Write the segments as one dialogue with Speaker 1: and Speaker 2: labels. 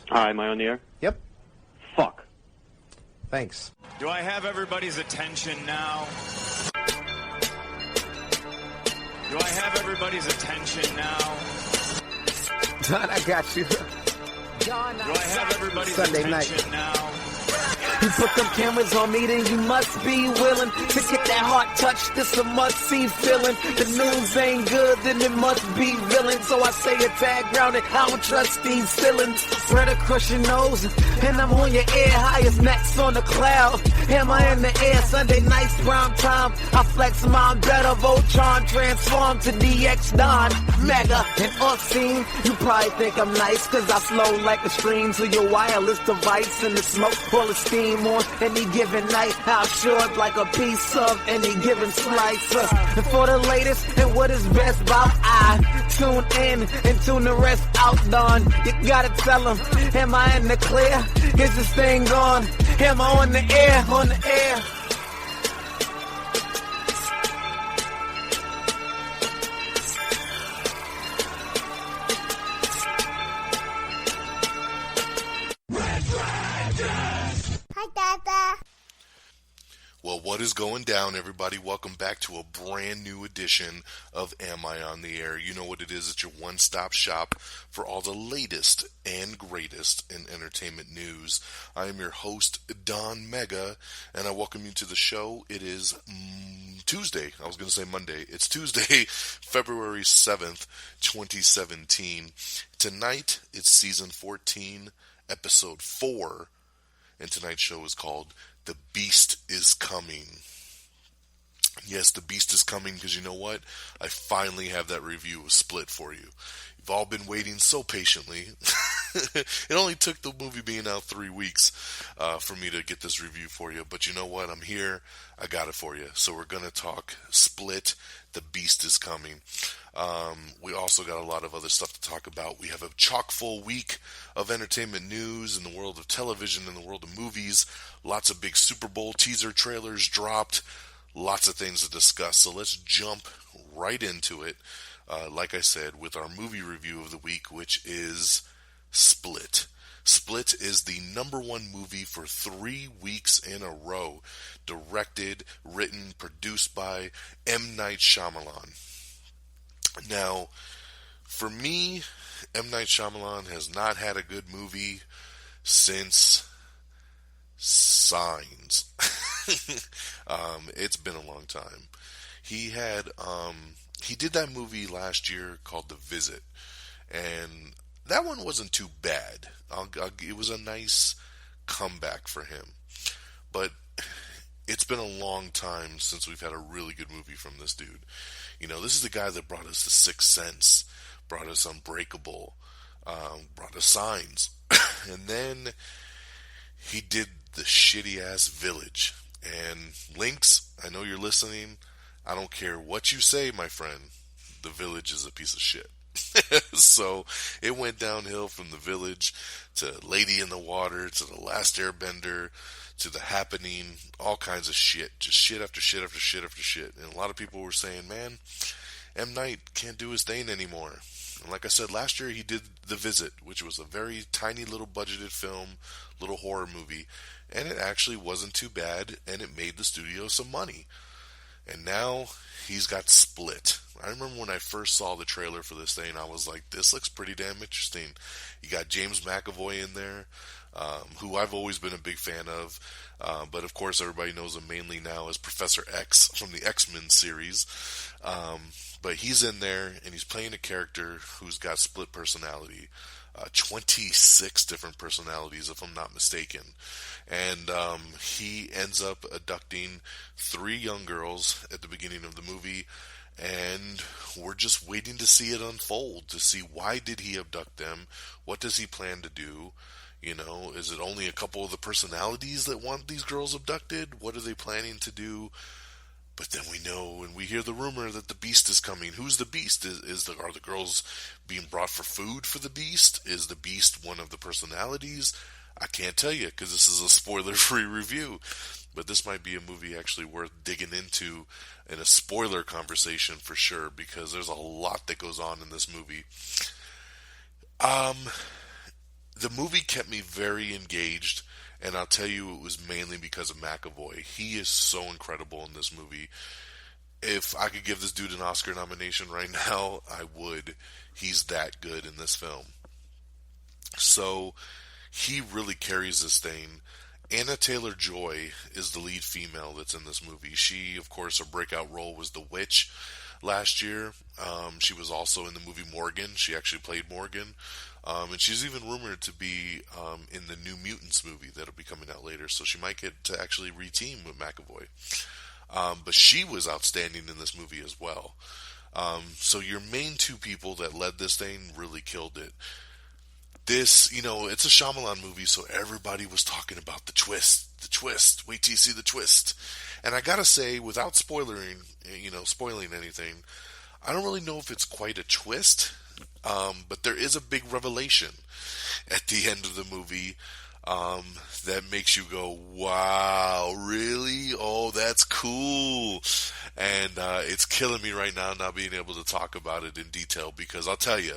Speaker 1: Hi, am I on the air?
Speaker 2: Yep.
Speaker 1: Fuck.
Speaker 2: Thanks.
Speaker 3: Do I have everybody's attention now? Do I have everybody's attention now?
Speaker 2: John, I got you.
Speaker 3: John, do I have everybody's
Speaker 2: Sunday
Speaker 3: attention
Speaker 2: night.
Speaker 3: now?
Speaker 4: You put them cameras on me, then you must be willing to get that heart touch. This a must-see feeling. The news ain't good, then it must be villain. So I say a tag grounded, I don't trust these feelings. Spread across your nose, and I'm on your ear. Highest max on the cloud. Hammer in the air, Sunday nights, prime time. I flex mine better, Voltron transform to DX Don. Mega and obscene. You probably think I'm nice, cause I flow like a stream to your wireless device. And the smoke full of steam on any given night. How short like a piece of any given slice. And for the latest and what is best about I tune in and tune the rest out, Don. You gotta tell them, am I in the clear? Is this thing on? Am I on the air? On the air.
Speaker 5: Well, what is going down, everybody? Welcome back to a brand new edition of Am I on the Air? You know what it is. It's your one-stop shop for all the latest and greatest in entertainment news. I am your host, Don Mega, and I welcome you to the show. It is Tuesday. I was going to say Monday. It's Tuesday, February 7th, 2017. Tonight, it's season 14, episode 4, and tonight's show is called The Beast is Coming. Yes, The Beast is coming because you know what? I finally have that review of Split for you. You've all been waiting so patiently. It only took the movie being out 3 weeks for me to get this review for you. But you know what? I'm here. I got it for you. So we're going to talk Split, The Beast is Coming. We also got a lot of other stuff to talk about. We have a chock full week of entertainment news in the world of television, in the world of movies. Lots of big Super Bowl teaser trailers dropped. Lots of things to discuss. So let's jump right into it. Like I said, with our movie review of the week, which is Split. Split is the number one movie for 3 weeks in a row. Directed, written, produced by M. Night Shyamalan. Now, for me, M. Night Shyamalan has not had a good movie since Signs. It's been a long time. He did that movie last year called The Visit, and that one wasn't too bad. It was a nice comeback for him, but it's been a long time since we've had a really good movie from this dude. You know, this is the guy that brought us The Sixth Sense, brought us Unbreakable, brought us Signs, and then he did the shitty-ass Village. And Lynx, I know you're listening. I don't care what you say, my friend. The Village is a piece of shit. So it went downhill from The Village to Lady in the Water to The Last Airbender to The Happening, all kinds of shit. Just shit after shit after shit after shit. And a lot of people were saying, man, M. Night can't do his thing anymore. And like I said, last year he did The Visit, which was a very tiny little budgeted film, little horror movie. And it actually wasn't too bad, and it made the studio some money. And now he's got Split. I remember when I first saw the trailer for this thing, I was like, this looks pretty damn interesting. You got James McAvoy in there, who I've always been a big fan of. But of course, everybody knows him mainly now as Professor X from the X-Men series. But he's in there, and he's playing a character who's got split personality. 26 different personalities, if I'm not mistaken. And he ends up abducting 3 young girls at the beginning of the movie, and we're just waiting to see it unfold, to see why did he abduct them, what does he plan to do, you know, is it only a couple of the personalities that want these girls abducted, what are they planning to do? But then we know, and we hear the rumor that the Beast is coming. Who's the Beast? Are the girls being brought for food for the Beast? Is the Beast one of the personalities? I can't tell you, because this is a spoiler-free review. But this might be a movie actually worth digging into in a spoiler conversation for sure, because there's a lot that goes on in this movie. the movie kept me very engaged, and I'll tell you it was mainly because of McAvoy. He is so incredible in this movie. If I could give this dude an Oscar nomination right now, I would. He's that good in this film. So, he really carries this thing. Anna Taylor-Joy is the lead female that's in this movie. She, of course, her breakout role was the witch last year. She was also in the movie Morgan. She actually played Morgan. And she's even rumored to be in the New Mutants movie that'll be coming out later. So she might get to actually re-team with McAvoy. But she was outstanding in this movie as well. So your main two people that led this thing really killed it. This, it's a Shyamalan movie, so everybody was talking about the twist. Wait till you see the twist. And I gotta say, without spoiling anything, I don't really know if it's quite a twist, but there is a big revelation at the end of the movie that makes you go, wow, really? Oh, that's cool. And it's killing me right now not being able to talk about it in detail, because I'll tell you,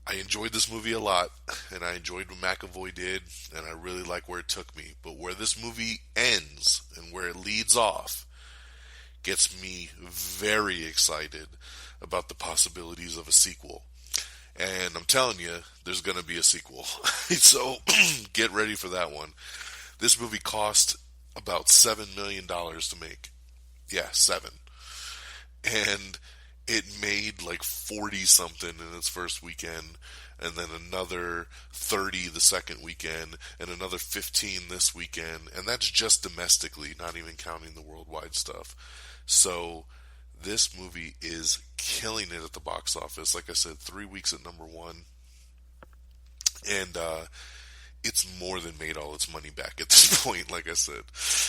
Speaker 5: I enjoyed this movie a lot, and I enjoyed what McAvoy did, and I really like where it took me. But where this movie ends and where it leads off gets me very excited about the possibilities of a sequel. And I'm telling you, there's going to be a sequel. So get ready for that one. This movie cost about $7 million to make. Yeah, 7. And it made like 40 something in its first weekend, and then another 30 the second weekend, and another 15 this weekend, and that's just domestically, not even counting the worldwide stuff. So this movie is killing it at the box office. Like I said, 3 weeks at number 1, and it's more than made all its money back at this point. Like I said,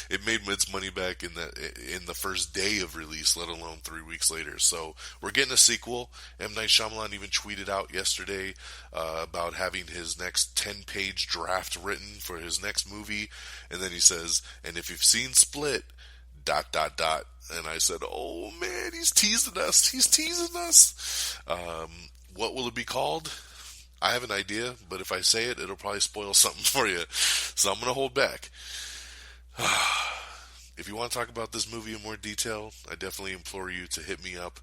Speaker 5: it made its money back in the first day of release, let alone 3 weeks later. So we're getting a sequel. M. Night Shyamalan even tweeted out yesterday about having his next 10-page draft written for his next movie, and then he says, and if you've seen Split, ... And I said, oh man, he's teasing us. What will it be called? I have an idea, but if I say it, it'll probably spoil something for you. So I'm going to hold back. If you want to talk about this movie in more detail, I definitely implore you to hit me up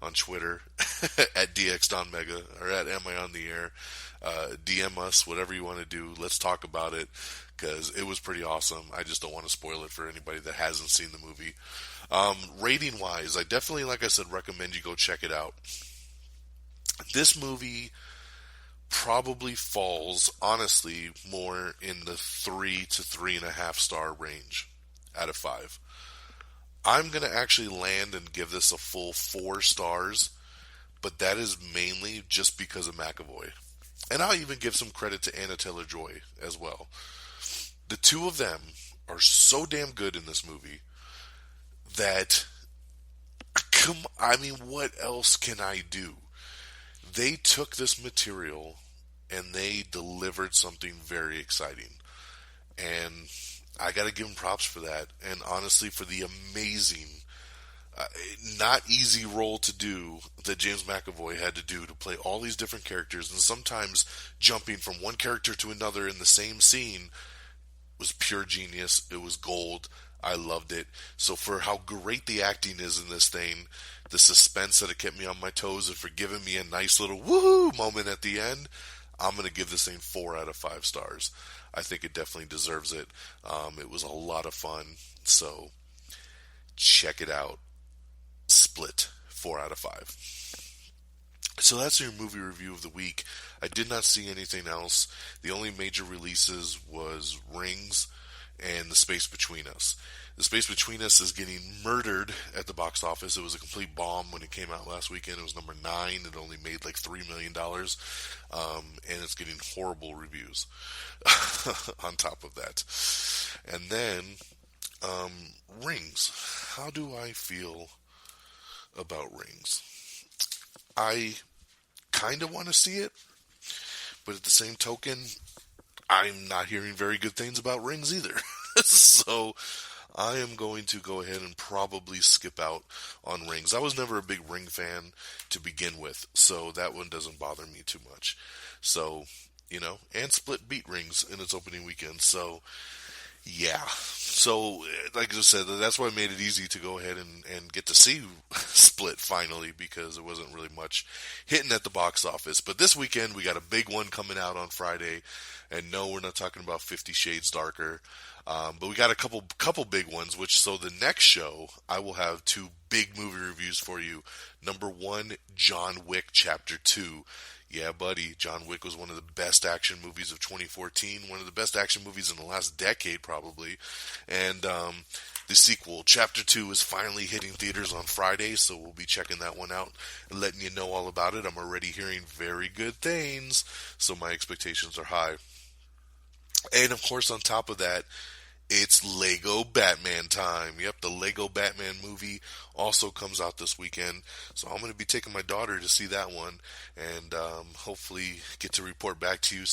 Speaker 5: on Twitter at DXDonMega or at Am I On The Air. DM us, whatever you want to do. Let's talk about it, because it was pretty awesome. I just don't want to spoil it for anybody that hasn't seen the movie. Rating-wise, I definitely, like I said, recommend you go check it out. This movie probably falls, honestly, more in the 3 to 3.5 star range out of 5. I'm going to actually land and give this a full 4 stars, but that is mainly just because of McAvoy. And I'll even give some credit to Anna Taylor-Joy as well. The two of them are so damn good in this movie that, what else can I do? They took this material and they delivered something very exciting. And I got to give them props for that. And honestly, for the amazing, not easy role to do that James McAvoy had to do to play all these different characters, and sometimes jumping from one character to another in the same scene, was pure genius. It was gold. I loved it. So for how great the acting is in this thing, the suspense that it kept me on my toes, and for giving me a nice little woohoo moment at the end, I'm going to give this thing 4 out of 5 stars. I think it definitely deserves it. It was a lot of fun. So check it out. Split, 4 out of 5. So that's your movie review of the week. I did not see anything else. The only major releases was Rings and The Space Between Us. The Space Between Us is getting murdered at the box office. It was a complete bomb when it came out last weekend. It was number 9. It only made like $3 million. And it's getting horrible reviews on top of that. And then, Rings. How do I feel about Rings? I kind of want to see it, but at the same token, I'm not hearing very good things about Rings either. So I am going to go ahead and probably skip out on Rings. I was never a big Ring fan to begin with, so that one doesn't bother me too much. So and split beat rings in its opening weekend. So, yeah. So, like I said, that's why I made it easy to go ahead and get to see Split finally, because there wasn't really much hitting at the box office. But this weekend, we got a big one coming out on Friday. And no, we're not talking about 50 Shades Darker. But we got a couple big ones, so the next show, I will have 2 big movie reviews for you. Number 1, John Wick Chapter 2. Yeah, buddy, John Wick was one of the best action movies of 2014, one of the best action movies in the last decade, probably. And the sequel, Chapter 2, is finally hitting theaters on Friday, so we'll be checking that one out and letting you know all about it. I'm already hearing very good things, so my expectations are high. And, of course, on top of that, it's Lego Batman time. Yep, the Lego Batman movie also comes out this weekend. So I'm going to be taking my daughter to see that one. And hopefully get to report back to you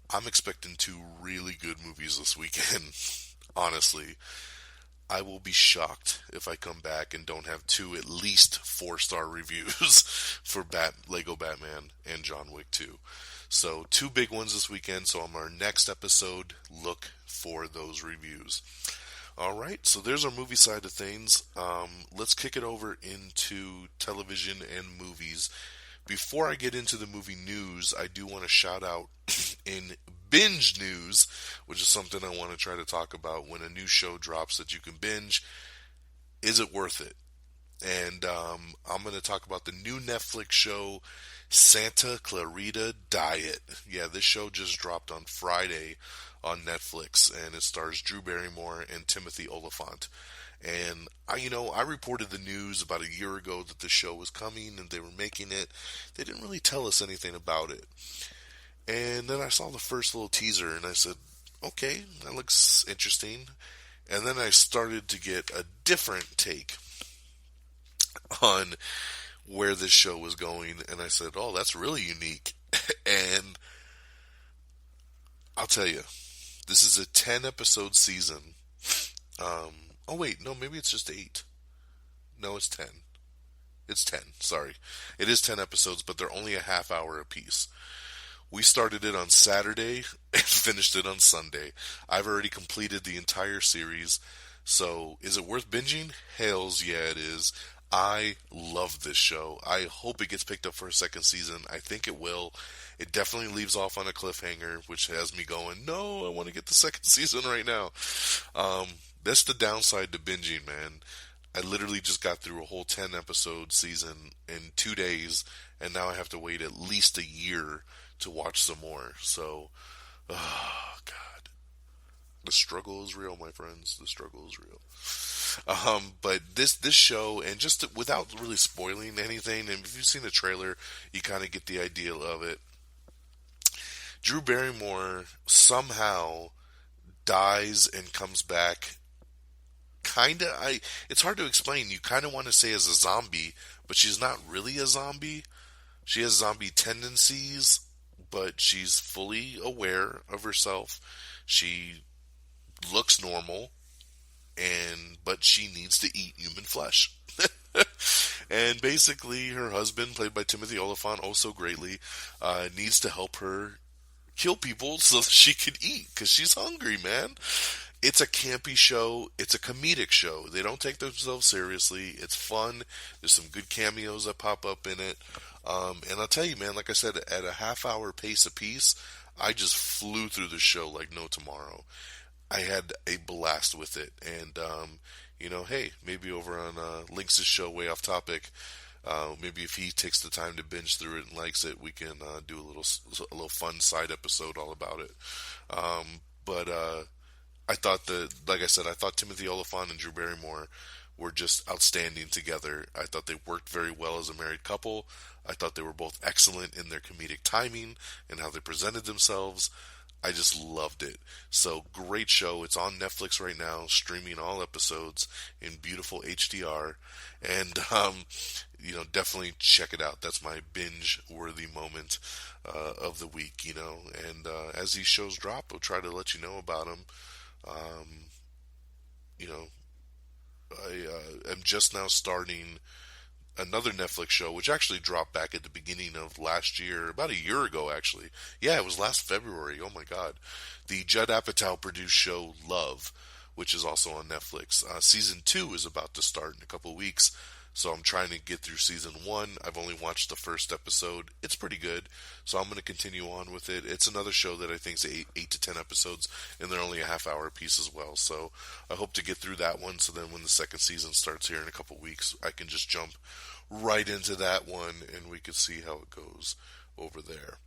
Speaker 5: I'm expecting 2 really good movies this weekend. Honestly, I will be shocked if I come back and don't have 2 at least 4-star reviews for Lego Batman and John Wick 2. So 2 big ones this weekend. So on our next episode, look for those reviews. Alright, so there's our movie side of things. Let's kick it over into television and movies. Before I get into the movie news, I do want to shout out in binge news, which is something I want to try to talk about when a new show drops that you can binge. Is it worth it? And I'm going to talk about the new Netflix show, Santa-Clarita-Diet. Yeah, this show just dropped on Friday on Netflix, and it stars Drew Barrymore and Timothy Olyphant. And I reported the news about a year ago that the show was coming and they were making it. They didn't really tell us anything about it. And then I saw the first little teaser and I said, okay, that looks interesting. And then I started to get a different take on where this show was going, and I said, oh, that's really unique. And I'll tell you, this is a 10-episode season. Oh wait, no, maybe it's just 8. No, it's 10. It's 10, sorry. It is 10 episodes, but they're only a half hour apiece. We started it on Saturday and finished it on Sunday. I've already completed the entire series. So, is it worth binging? Hells yeah, it is. I love this show. I hope it gets picked up for a second season. I think it will. It definitely leaves off on a cliffhanger, which has me going, no, I want to get the second season right now. That's the downside to binging, man. I literally just got through a whole 10-episode season in 2 days, and now I have to wait at least a year to watch some more. So, oh, God. The struggle is real, my friends. The struggle is real. But this show, and just without really spoiling anything, and if you've seen the trailer, you kind of get the idea of it. Drew Barrymore somehow dies and comes back. It's hard to explain. You kind of want to say as a zombie, but she's not really a zombie. She has zombie tendencies, but she's fully aware of herself. She looks normal, but she needs to eat human flesh. And basically, her husband, played by Timothy Olyphant, oh so greatly, needs to help her kill people so that she can eat, because she's hungry, man. It's a campy show. It's a comedic show. They don't take themselves seriously. It's fun. There's some good cameos that pop up in it. And I'll tell you, man, like I said, at a half-hour pace apiece, I just flew through the show like no tomorrow. I had a blast with it. And, hey, maybe over on Lynx's show, Way Off Topic, maybe if he takes the time to binge through it and likes it, we can do a little fun side episode all about it. But I thought like I said, I thought Timothy Olyphant and Drew Barrymore were just outstanding together. I thought they worked very well as a married couple. I thought they were both excellent in their comedic timing and how they presented themselves. I just loved it. So, great show. It's on Netflix right now, streaming all episodes in beautiful HDR. And, definitely check it out. That's my binge-worthy moment of the week, And as these shows drop, I'll try to let you know about them. I am just now starting another Netflix show, which actually dropped back at the beginning of last year, about a year ago, actually. Yeah, it was last February. Oh my God. The Judd Apatow produced show Love, which is also on Netflix. Season 2 is about to start in a couple weeks, so I'm trying to get through season 1. I've only watched the first episode. It's pretty good, so I'm going to continue on with it. It's another show that I think is 8 to 10 episodes, and they're only a half hour piece as well. So I hope to get through that one, so then when the second season starts here in a couple weeks, I can just jump right into that one, and we can see how it goes over there.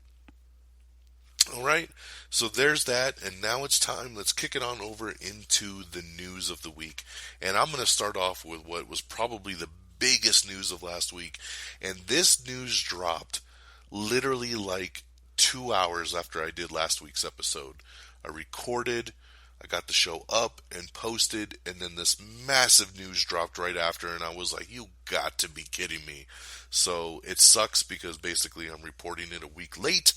Speaker 5: Alright, so there's that, and now it's time. Let's kick it on over into the news of the week. And I'm going to start off with what was probably the biggest news of last week. And this news dropped literally like 2 hours after I did last week's episode. I recorded, I got the show up and posted, and then this massive news dropped right after, and I was like, you got to be kidding me. So it sucks because basically I'm reporting it a week late.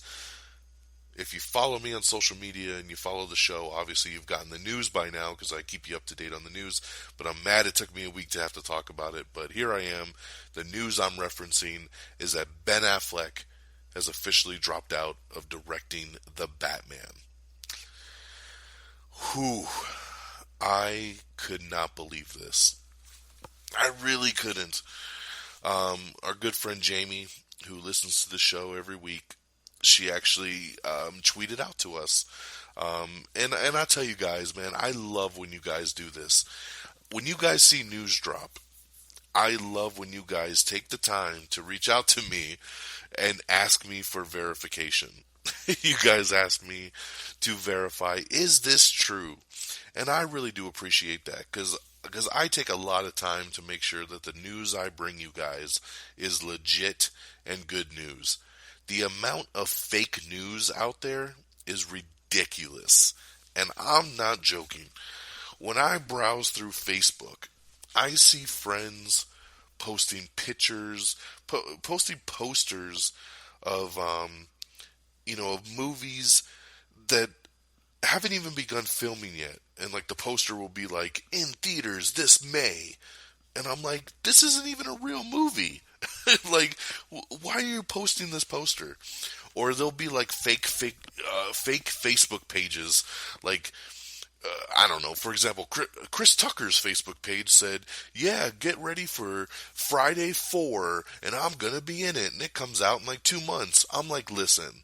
Speaker 5: If you follow me on social media and you follow the show, obviously you've gotten the news by now because I keep you up to date on the news. But I'm mad it took me a week to have to talk about it. But here I am. The news I'm referencing is that Ben Affleck has officially dropped out of directing The Batman. Whew. I could not believe this. I really couldn't. Our good friend Jamie, who listens to the show every week, she actually tweeted out to us. And I tell you guys, man, I love when you guys do this. When you guys see news drop, I love when you guys take the time to reach out to me and ask me for verification. You guys ask me to verify, is this true? And I really do appreciate that because I take a lot of time to make sure that the news I bring you guys is legit and good news. The amount of fake news out there is ridiculous. And I'm not joking. When I browse through Facebook, I see friends posting pictures, posting posters of, of movies that haven't even begun filming yet. And like the poster will be like, in theaters this May. And I'm like, this isn't even a real movie. Like, why are you posting this poster? Or there'll be like fake Facebook pages. Like, I don't know. For example, Chris Tucker's Facebook page said, yeah, get ready for Friday 4, and I'm going to be in it. And it comes out in like 2 months. I'm like, listen,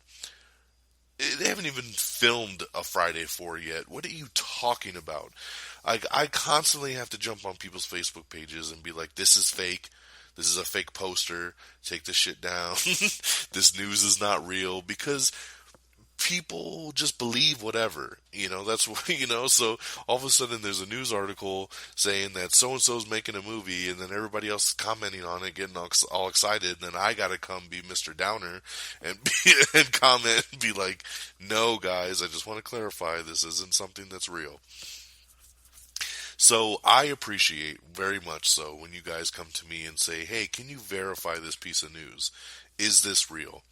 Speaker 5: they haven't even filmed a Friday 4 yet. What are you talking about? I constantly have to jump on people's Facebook pages and be like, this is fake. This is a fake poster. Take this shit down. This news is not real, because people just believe whatever. That's what, so all of a sudden there's a news article saying that so-and-so's making a movie, and then everybody else is commenting on it, getting all excited, and then I gotta come be Mr. Downer and comment and be like, no guys, I just want to clarify, this isn't something that's real. So I appreciate very much so when you guys come to me and say, hey, can you verify this piece of news? Is this real?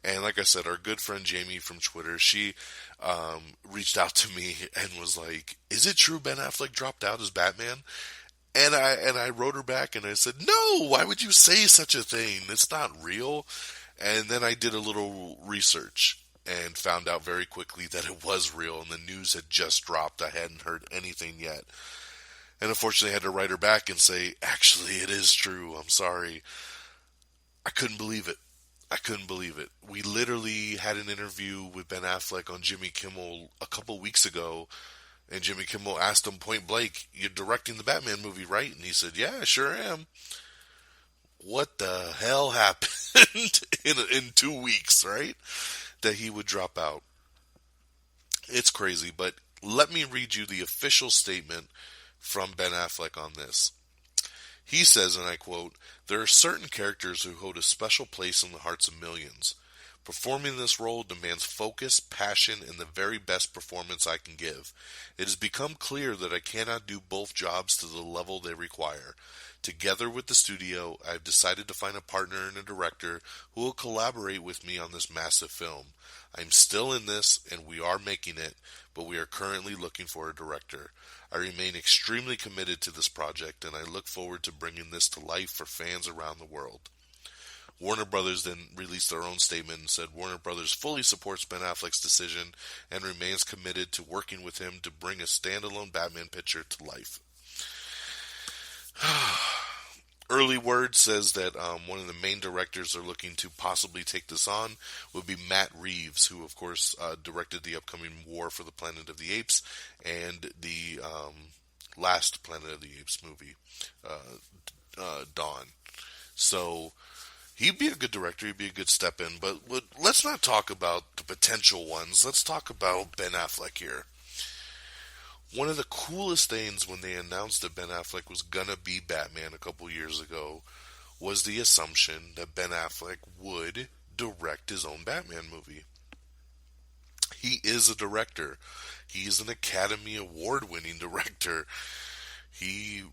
Speaker 5: And like I said, our good friend Jamie from Twitter, she reached out to me and was like, is it true Ben Affleck dropped out as Batman? And I wrote her back and I said, no, why would you say such a thing? It's not real. And then I did a little research and found out very quickly that it was real, and the news had just dropped. I hadn't heard anything yet. And unfortunately I had to write her back and say, actually, it is true. I'm sorry. I couldn't believe it. We literally had an interview with Ben Affleck on Jimmy Kimmel a couple weeks ago, and Jimmy Kimmel asked him point blank, you're directing the Batman movie, right? And he said, yeah, I sure am. What the hell happened in 2 weeks, right? That he would drop out. It's crazy, but let me read you the official statement from Ben Affleck on this. He says, and I quote, there are certain characters who hold a special place in the hearts of millions, Performing this role demands focus, passion, and the very best performance I can give. It has become clear that I cannot do both jobs to the level they require. Together with the studio, I have decided to find a partner and a director who will collaborate with me on this massive film. I'm still in this, and we are making it, but we are currently looking for a director. I remain extremely committed to this project, and I look forward to bringing this to life for fans around the world. Warner Brothers then released their own statement and said Warner Brothers fully supports Ben Affleck's decision and remains committed to working with him to bring a standalone Batman picture to life. Early word says that one of the main directors are looking to possibly take this on would be Matt Reeves, who of course directed the upcoming War for the Planet of the Apes and the last Planet of the Apes movie, Dawn. So he'd be a good director, he'd be a good step in, but let's not talk about the potential ones. Let's talk about Ben Affleck here. One of the coolest things when they announced that Ben Affleck was gonna be Batman a couple years ago was the assumption that Ben Affleck would direct his own Batman movie. He is a director. He is an Academy Award-winning director. He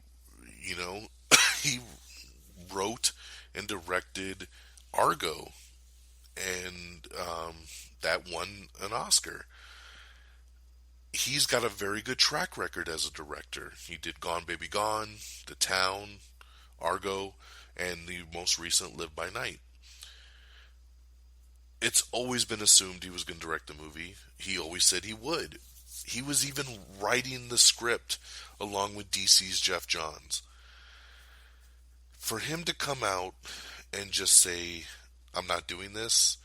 Speaker 5: wrote and directed Argo, and that won an Oscar. He's got a very good track record as a director. He did Gone Baby Gone, The Town, Argo, and the most recent Live by Night. It's always been assumed he was going to direct the movie. He always said he would. He was even writing the script along with DC's Jeff Johns. For him to come out and just say, I'm not doing this,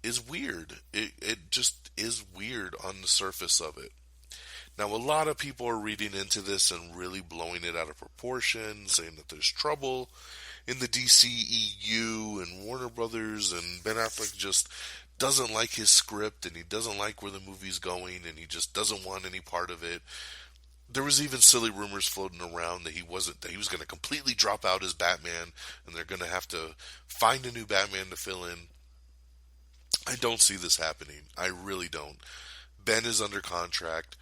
Speaker 5: is weird. It just is weird on the surface of it. Now, a lot of people are reading into this and really blowing it out of proportion, saying that there's trouble in the DCEU and Warner Brothers, and Ben Affleck just doesn't like his script, and he doesn't like where the movie's going, and he just doesn't want any part of it. There was even silly rumors floating around that he was going to completely drop out as Batman, and they're going to have to find a new Batman to fill in. I don't see this happening. I really don't. Ben is under contract.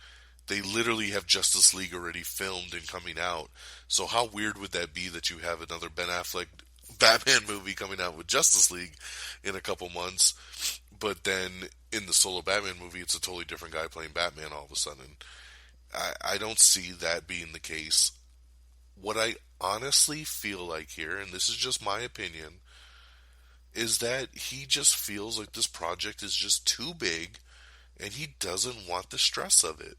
Speaker 5: They literally have Justice League already filmed and coming out. So how weird would that be that you have another Ben Affleck Batman movie coming out with Justice League in a couple months, but then in the solo Batman movie, it's a totally different guy playing Batman all of a sudden. I don't see that being the case. What I honestly feel like here, and this is just my opinion, is that he just feels like this project is just too big and he doesn't want the stress of it.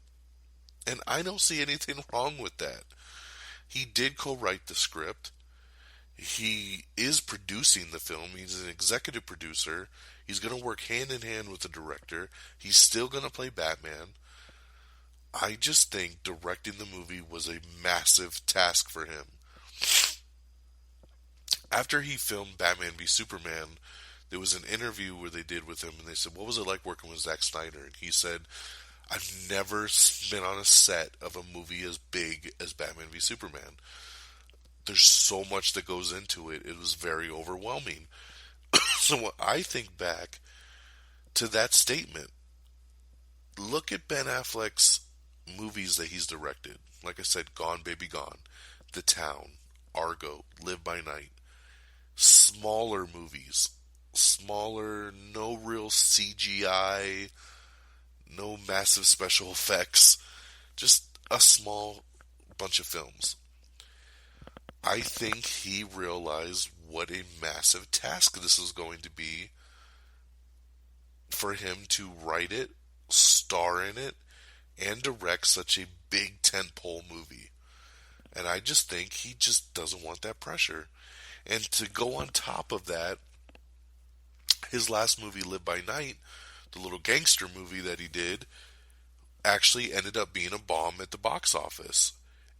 Speaker 5: And I don't see anything wrong with that. He did co-write the script. He is producing the film. He's an executive producer. He's going to work hand in hand with the director. He's still going to play Batman. I just think directing the movie was a massive task for him. After he filmed Batman v Superman, there was an interview where they did with him, and they said, what was it like working with Zack Snyder? And he said, I've never been on a set of a movie as big as Batman v Superman. There's so much that goes into it. It was very overwhelming. So when I think back to that statement, look at Ben Affleck's movies that he's directed. Like I said, Gone Baby Gone, The Town, Argo, Live by Night. Smaller movies. Smaller, no real CGI, no massive special effects. Just a small bunch of films. I think he realized what a massive task this is going to be for him to write it, star in it, and direct such a big tentpole movie. And I just think he just doesn't want that pressure. And to go on top of that, his last movie, Live by Night, the little gangster movie that he did, actually ended up being a bomb at the box office.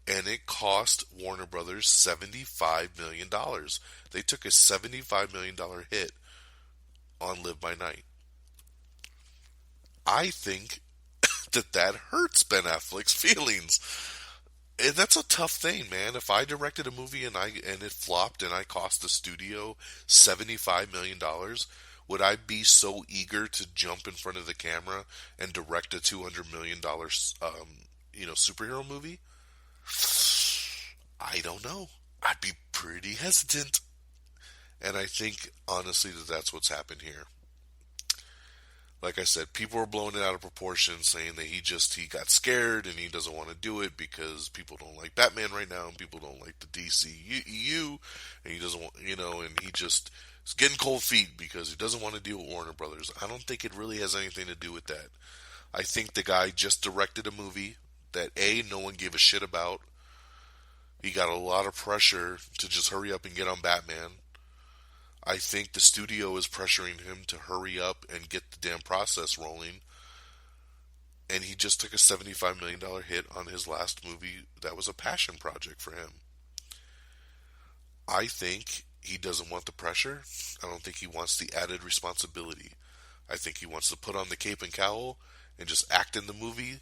Speaker 5: And it cost Warner Brothers $75 million. They took a $75 million hit on Live by Night. I think that hurts Ben Affleck's feelings. And that's a tough thing, man. If I directed a movie and it flopped and I cost the studio $75 million, would I be so eager to jump in front of the camera and direct a $200 million, superhero movie? I don't know. I'd be pretty hesitant. And I think, honestly, that's what's happened here. Like I said, people are blowing it out of proportion, saying that he got scared and he doesn't want to do it because people don't like Batman right now and people don't like the DCEU, and he doesn't want, and he just is getting cold feet because he doesn't want to deal with Warner Brothers. I don't think it really has anything to do with that. I think the guy just directed a movie that no one gave a shit about. He got a lot of pressure to just hurry up and get on Batman. I think the studio is pressuring him to hurry up and get the damn process rolling. And he just took a $75 million hit on his last movie that was a passion project for him. I think he doesn't want the pressure. I don't think he wants the added responsibility. I think he wants to put on the cape and cowl and just act in the movie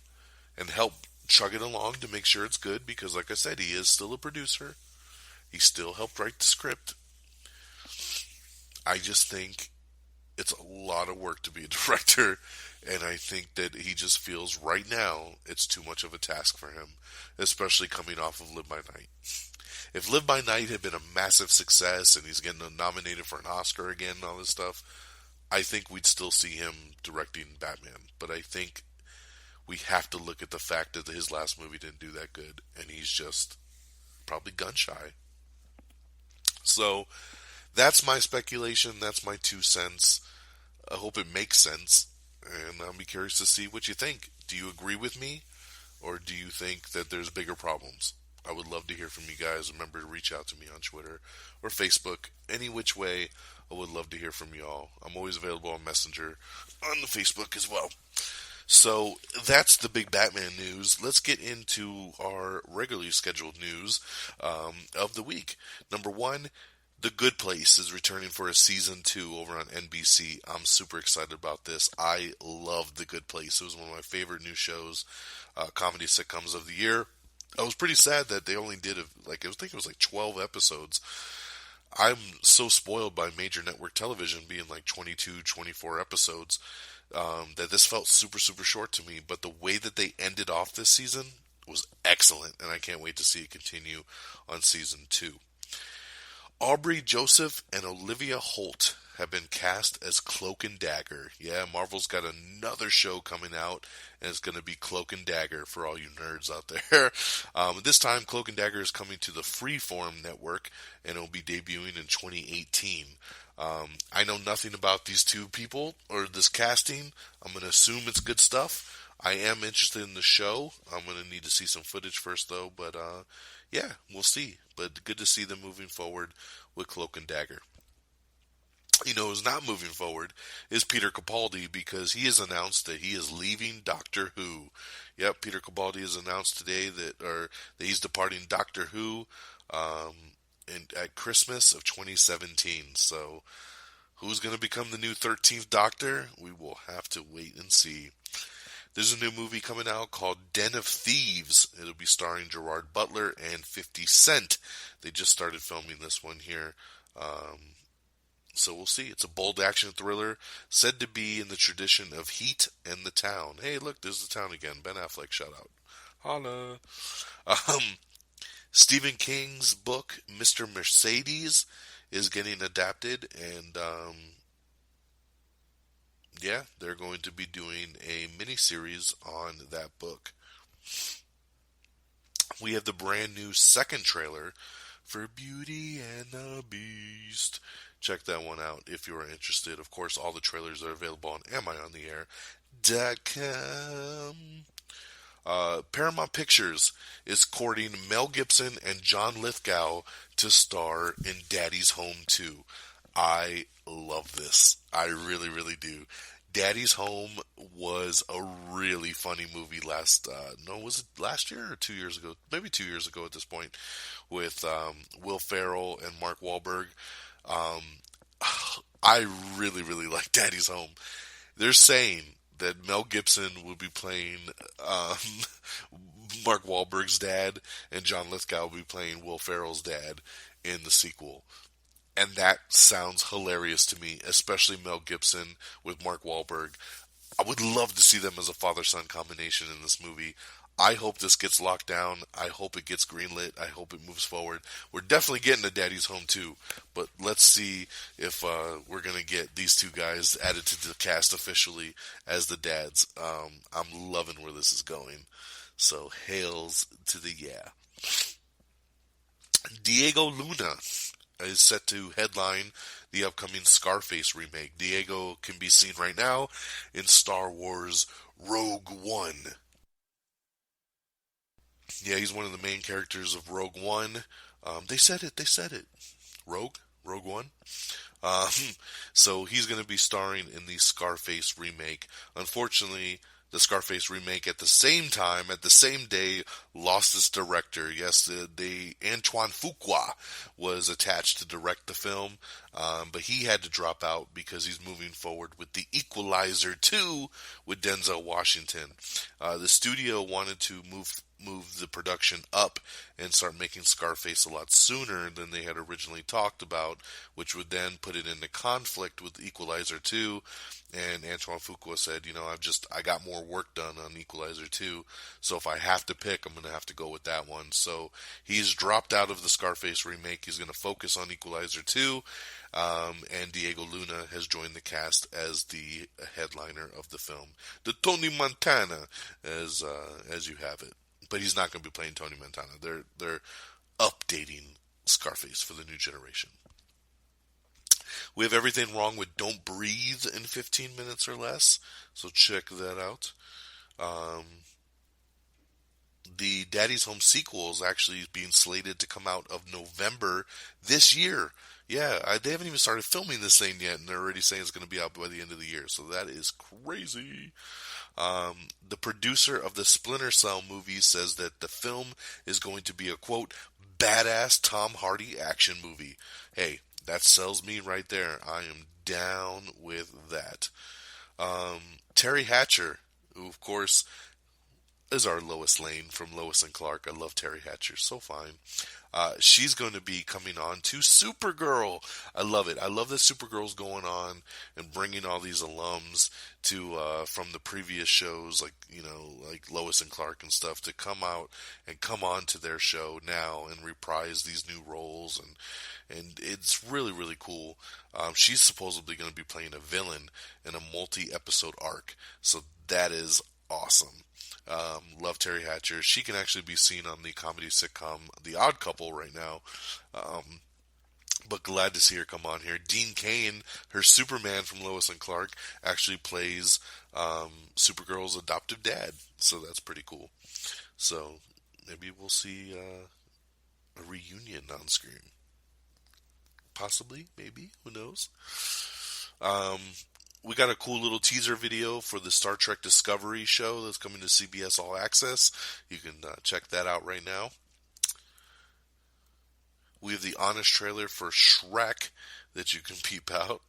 Speaker 5: and help chug it along to make sure it's good, because like I said, he is still a producer. He still helped write the script. I just think it's a lot of work to be a director, and I think that he just feels right now it's too much of a task for him, especially coming off of Live by Night. If Live by Night had been a massive success and he's getting nominated for an Oscar again and all this stuff, I think we'd still see him directing Batman. But I think we have to look at the fact that his last movie didn't do that good, and he's just probably gun shy. So that's my speculation. That's my 2 cents. I hope it makes sense, and I'll be curious to see what you think. Do you agree with me, or do you think that there's bigger problems? I would love to hear from you guys. Remember to reach out to me on Twitter or Facebook. Any which way, I would love to hear from y'all. I'm always available on Messenger, on the Facebook as well. So that's the big Batman news. Let's get into our regularly scheduled news of the week. Number 1, The Good Place is returning for a season 2 over on NBC. I'm super excited about this. I love The Good Place. It was one of my favorite new shows, comedy sitcoms of the year. I was pretty sad that they only did I think it was like 12 episodes. I'm so spoiled by major network television being like 22, 24 episodes, that this felt super, super short to me. But the way that they ended off this season was excellent, and I can't wait to see it continue on season 2. Aubrey Joseph and Olivia Holt have been cast as Cloak and Dagger. Yeah, Marvel's got another show coming out, and it's going to be Cloak and Dagger for all you nerds out there. This time, Cloak and Dagger is coming to the Freeform network, and it will be debuting in 2018. I know nothing about these two people or this casting. I'm going to assume it's good stuff. I am interested in the show. I'm going to need to see some footage first, though, but yeah, we'll see. But good to see them moving forward with Cloak and Dagger. Who's not moving forward is Peter Capaldi, because he has announced that he is leaving Doctor Who. Yep, Peter Capaldi has announced today that he's departing Doctor Who at Christmas of 2017. So, who's going to become the new 13th Doctor? We will have to wait and see. There's a new movie coming out called Den of Thieves. It'll be starring Gerard Butler and 50 Cent. They just started filming this one here. So we'll see. It's a bold action thriller said to be in the tradition of Heat and The Town. Hey, look, there's The Town again. Ben Affleck, shout out. Holla. Stephen King's book, Mr. Mercedes, is getting adapted, and yeah, they're going to be doing a miniseries on that book. We have the brand new second trailer for Beauty and the Beast. Check that one out if you are interested. Of course, all the trailers are available on AmIOnTheAir.com. Paramount Pictures is courting Mel Gibson and John Lithgow to star in Daddy's Home 2. I love this. I really, really do. Daddy's Home was a really funny movie was it last year or 2 years ago? Maybe 2 years ago at this point, with Will Ferrell and Mark Wahlberg. I really, really like Daddy's Home. They're saying that Mel Gibson will be playing Mark Wahlberg's dad, and John Lithgow will be playing Will Ferrell's dad in the sequel. And that sounds hilarious to me, especially Mel Gibson with Mark Wahlberg. I would love to see them as a father-son combination in this movie. I hope this gets locked down. I hope it gets greenlit. I hope it moves forward. We're definitely getting a Daddy's Home 2, but let's see if we're going to get these two guys added to the cast officially as the dads. I'm loving where this is going. So, hails to the yeah. Diego Luna is set to headline the upcoming Scarface remake. Diego can be seen right now in Star Wars Rogue One. Yeah, he's one of the main characters of Rogue One. They said it. Rogue One. So he's going to be starring in the Scarface remake. Unfortunately, the Scarface remake at the same day, lost its director. Yes, the Antoine Fuqua was attached to direct the film, but he had to drop out because he's moving forward with The Equalizer 2 with Denzel Washington. The studio wanted to move the production up and start making Scarface a lot sooner than they had originally talked about, which would then put it into conflict with Equalizer 2. And Antoine Fuqua said, I got more work done on Equalizer 2, so if I have to pick, I'm going to have to go with that one. So he's dropped out of the Scarface remake. He's going to focus on Equalizer 2, and Diego Luna has joined the cast as the headliner of the film. The Tony Montana, as you have it. But he's not going to be playing Tony Montana. They're updating Scarface for the new generation. We have everything wrong with Don't Breathe in 15 minutes or less, so check that out. The Daddy's Home sequel is actually being slated to come out of November this year. Yeah, they haven't even started filming this thing yet, and they're already saying it's going to be out by the end of the year, so that is crazy. The producer of the Splinter Cell movie says that the film is going to be a, quote, badass Tom Hardy action movie. Hey, that sells me right there. I am down with that. Terry Hatcher, who, of course, is our Lois Lane from Lois and Clark. I love Terry Hatcher. So fine. She's going to be coming on to Supergirl. I love it. I love that Supergirl's going on and bringing all these alums to from the previous shows, like Lois and Clark and stuff, to come out and come on to their show now and reprise these new roles, and it's really, really cool. She's supposedly going to be playing a villain in a multi-episode arc, so that is awesome. Love Terry Hatcher. She can actually be seen on the comedy sitcom The Odd Couple right now. But glad to see her come on here. Dean Cain, her Superman from Lois and Clark, actually plays Supergirl's adoptive dad. So that's pretty cool. So maybe we'll see a reunion on screen. Possibly, maybe. Who knows? We got a cool little teaser video for the Star Trek Discovery show that's coming to CBS All Access. You can check that out right now. We have the honest trailer for Shrek that you can peep out.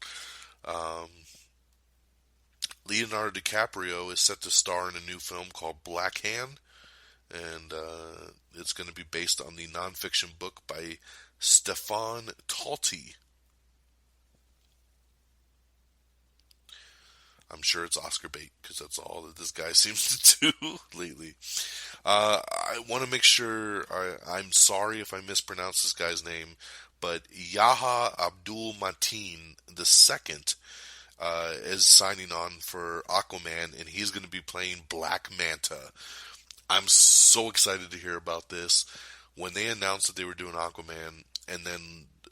Speaker 5: Leonardo DiCaprio is set to star in a new film called Black Hand, and it's going to be based on the nonfiction book by Stefan Talty. I'm sure it's Oscar bait, because that's all that this guy seems to do lately. I want to make sure, I'm sorry if I mispronounce this guy's name, but Yaha Abdul Mateen II is signing on for Aquaman, and he's going to be playing Black Manta. I'm so excited to hear about this. When they announced that they were doing Aquaman, and then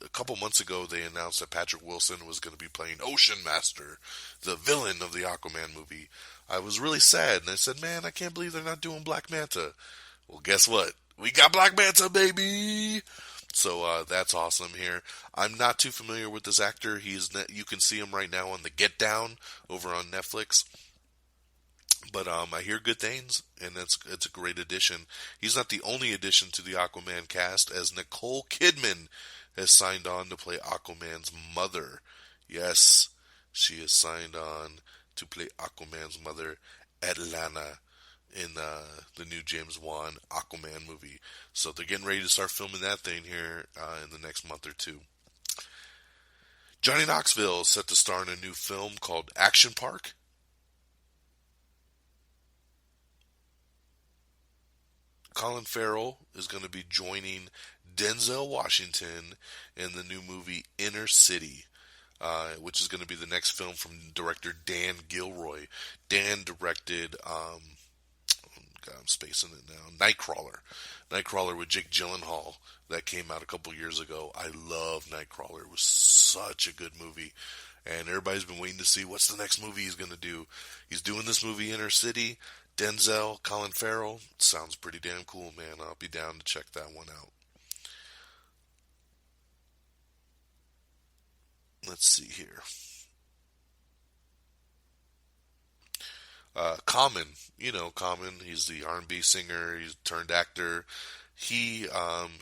Speaker 5: a couple months ago they announced that Patrick Wilson was going to be playing Ocean Master, the villain of the Aquaman movie, I was really sad, and I said, man, I can't believe they're not doing Black Manta. Well, guess what? We got Black Manta, baby! So that's awesome here. I'm not too familiar with this actor. You can see him right now on The Get Down over on Netflix. But I hear good things, and it's a great addition. He's not the only addition to the Aquaman cast, as Nicole Kidman has signed on to play Aquaman's mother. Yes, she has signed on to play Aquaman's mother, Atlanta, in the new James Wan Aquaman movie. So they're getting ready to start filming that thing here in the next month or two. Johnny Knoxville is set to star in a new film called Action Park. Colin Farrell is going to be joining Denzel Washington in the new movie Inner City, which is going to be the next film from director Dan Gilroy. Dan directed, God, I'm spacing it now, Nightcrawler with Jake Gyllenhaal. That came out a couple years ago. I love Nightcrawler. It was such a good movie. And everybody's been waiting to see what's the next movie he's going to do. He's doing this movie Inner City. Denzel, Colin Farrell. Sounds pretty damn cool, man. I'll be down to check that one out. Let's see here. Common. You know Common. He's the R&B singer. He's turned actor. He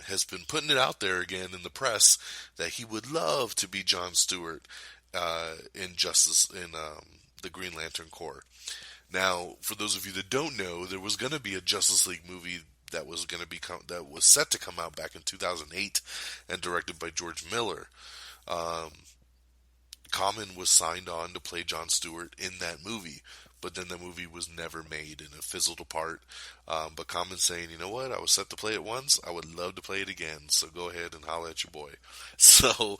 Speaker 5: has been putting it out there again in the press that he would love to be Jon Stewart in the Green Lantern Corps. Now, for those of you that don't know, there was going to be a Justice League movie that was set to come out back in 2008 and directed by George Miller. Common was signed on to play Jon Stewart in that movie, but then the movie was never made and it fizzled apart. But Common's saying, you know what, I was set to play it once, I would love to play it again, so go ahead and holler at your boy. So,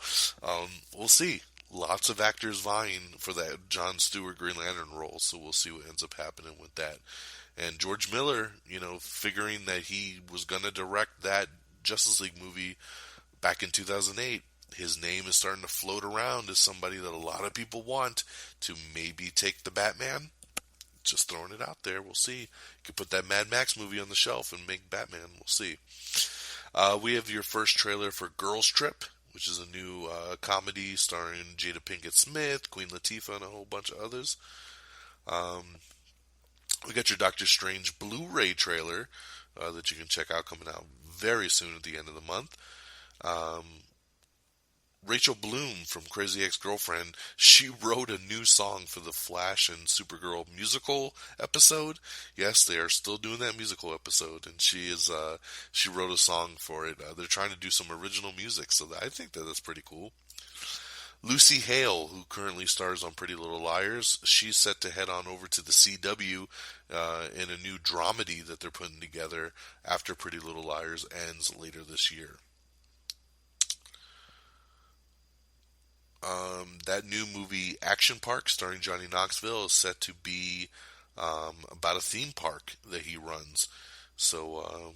Speaker 5: we'll see. Lots of actors vying for that Jon Stewart Green Lantern role, so we'll see what ends up happening with that. And George Miller, figuring that he was going to direct that Justice League movie back in 2008, his name is starting to float around as somebody that a lot of people want to maybe take the Batman. Just throwing it out there. We'll see. You could put that Mad Max movie on the shelf and make Batman. We'll see. We have your first trailer for Girls Trip, which is a new comedy starring Jada Pinkett Smith, Queen Latifah, and a whole bunch of others. We got your Doctor Strange Blu-ray trailer that you can check out, coming out very soon at the end of the month. Rachel Bloom from Crazy Ex-Girlfriend, she wrote a new song for the Flash and Supergirl musical episode. Yes, they are still doing that musical episode, and she wrote a song for it. They're trying to do some original music, so I think that's pretty cool. Lucy Hale, who currently stars on Pretty Little Liars, she's set to head on over to the CW in a new dramedy that they're putting together after Pretty Little Liars ends later this year. That new movie Action Park starring Johnny Knoxville is set to be about a theme park that he runs. So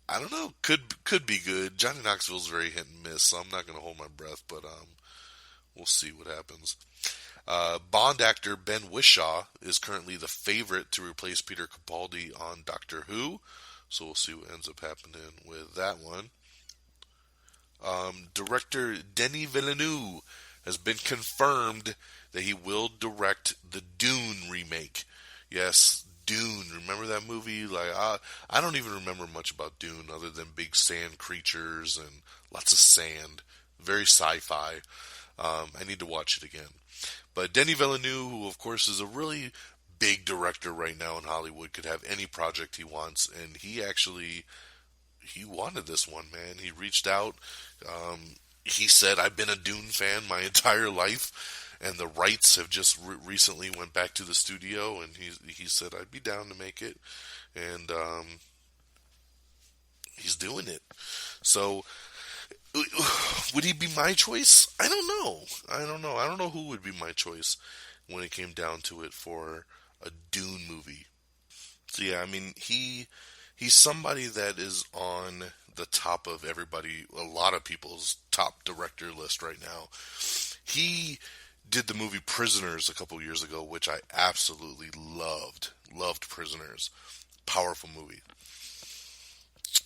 Speaker 5: I don't know, could be good. Johnny Knoxville's very hit and miss, so I'm not going to hold my breath, but we'll see what happens. Bond actor Ben Whishaw is currently the favorite to replace Peter Capaldi on Doctor Who, so we'll see what ends up happening with that one. Director Denis Villenueve has been confirmed that he will direct the Dune remake. Yes, Dune. Remember that movie? I don't even remember much about Dune other than big sand creatures and lots of sand. Very sci-fi. I need to watch it again. But Denis Villeneuve, who of course is a really big director right now in Hollywood, could have any project he wants, and he wanted this one, man. He reached out. He said, I've been a Dune fan my entire life, and the rights have just recently went back to the studio, and he said, I'd be down to make it, and he's doing it. So, would he be my choice? I don't know. I don't know who would be my choice when it came down to it for a Dune movie. So yeah, I mean, he's somebody that is on the top of a lot of people's top director list right now. He did the movie Prisoners a couple years ago, which I absolutely loved. Loved Prisoners. Powerful movie.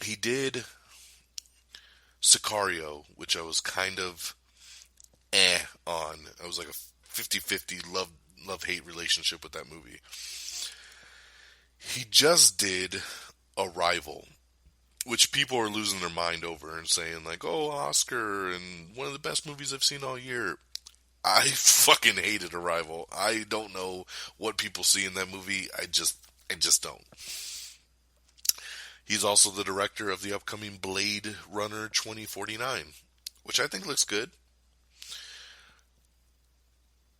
Speaker 5: He did Sicario, which I was kind of on. I was like a 50-50 love-hate relationship with that movie. He just did Arrival, which people are losing their mind over and saying like, oh, Oscar, and one of the best movies I've seen all year. I fucking hated Arrival. I don't know what people see in that movie. I just don't. He's also the director of the upcoming Blade Runner 2049, which I think looks good.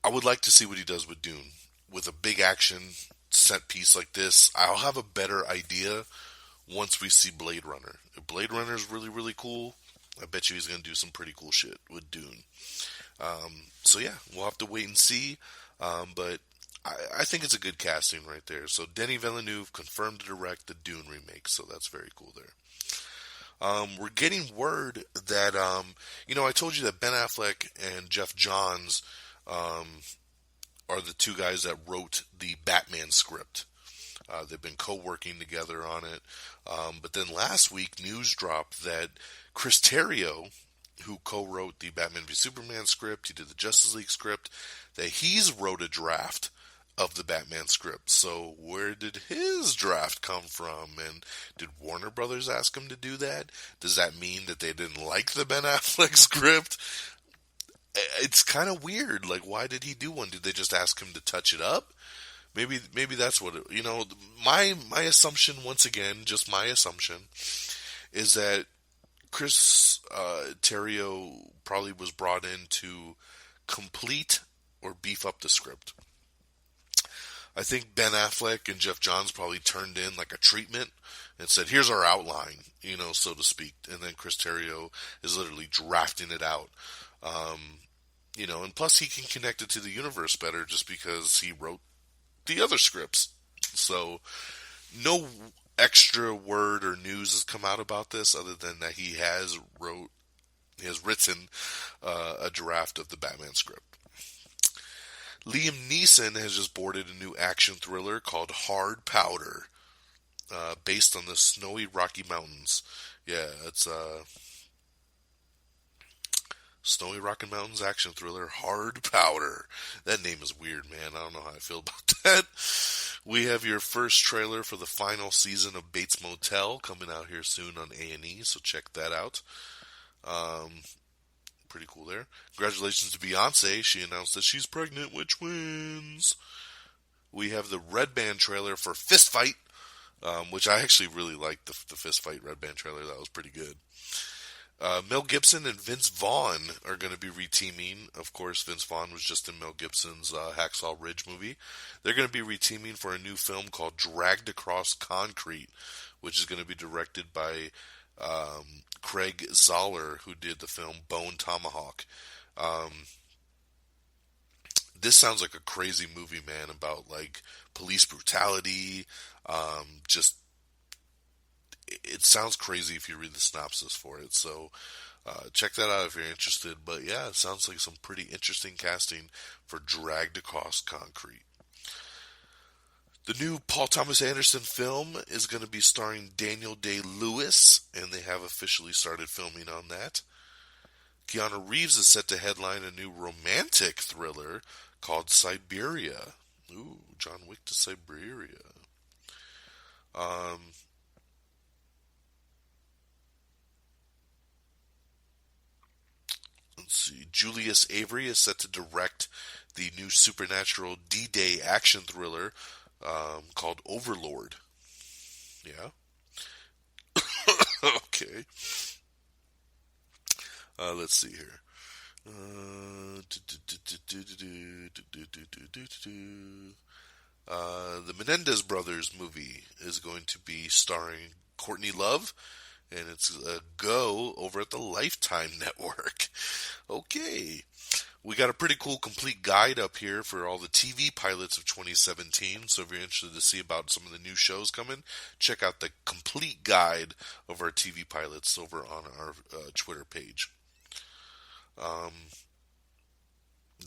Speaker 5: I would like to see what he does with Dune. With a big action set piece like this, I'll have a better idea once we see Blade Runner. If Blade Runner is really, really cool, I bet you he's going to do some pretty cool shit with Dune. So yeah, we'll have to wait and see. But I think it's a good casting right there. So Denis Villeneuve confirmed to direct the Dune remake, so that's very cool there. We're getting word that, I told you that Ben Affleck and Jeff Johns are the two guys that wrote the Batman script. They've been co-working together on it. But then last week, news dropped that Chris Terrio, who co-wrote the Batman v Superman script, he did the Justice League script, that he's wrote a draft of the Batman script. So where did his draft come from? And did Warner Brothers ask him to do that? Does that mean that they didn't like the Ben Affleck script? It's kind of weird. Like, why did he do one? Did they just ask him to touch it up? Maybe that's what my assumption, once again, just my assumption, is that Chris Terrio probably was brought in to complete or beef up the script. I think Ben Affleck and Jeff Johns probably turned in like a treatment and said, here's our outline, so to speak. And then Chris Terrio is literally drafting it out. And plus he can connect it to the universe better just because he wrote the other scripts. So no extra word or news has come out about this other than that he has written a draft of the Batman script. Liam Neeson has just boarded a new action thriller called Hard Powder, based on the snowy Rocky Mountains. Yeah, it's Snowy Rocky Mountains action thriller, Hard Powder. That name is weird, man. I don't know how I feel about that. We have your first trailer for the final season of Bates Motel coming out here soon on A&E, so check that out. Pretty cool there. Congratulations to Beyonce. She announced that she's pregnant with twins. We have the Red Band trailer for Fist Fight, which I actually really liked the Fist Fight Red Band trailer. That was pretty good. Mel Gibson and Vince Vaughn are going to be reteaming. Of course, Vince Vaughn was just in Mel Gibson's Hacksaw Ridge movie. They're going to be reteaming for a new film called Dragged Across Concrete, which is going to be directed by Craig Zoller, who did the film Bone Tomahawk. This sounds like a crazy movie, man, about like police brutality. It sounds crazy if you read the synopsis for it. So check that out if you're interested. But yeah, it sounds like some pretty interesting casting for Dragged Across Concrete. The new Paul Thomas Anderson film is going to be starring Daniel Day-Lewis, and they have officially started filming on that. Keanu Reeves is set to headline a new romantic thriller called Siberia. Ooh, John Wick to Siberia. Let's see. Julius Avery is set to direct the new supernatural D-Day action thriller called Overlord. Yeah. Okay. Let's see here. The Menendez Brothers movie is going to be starring Courtney Love, and it's a go over at the Lifetime Network. Okay. We got a pretty cool complete guide up here for all the TV pilots of 2017. So if you're interested to see about some of the new shows coming, check out the complete guide of our TV pilots over on our Twitter page.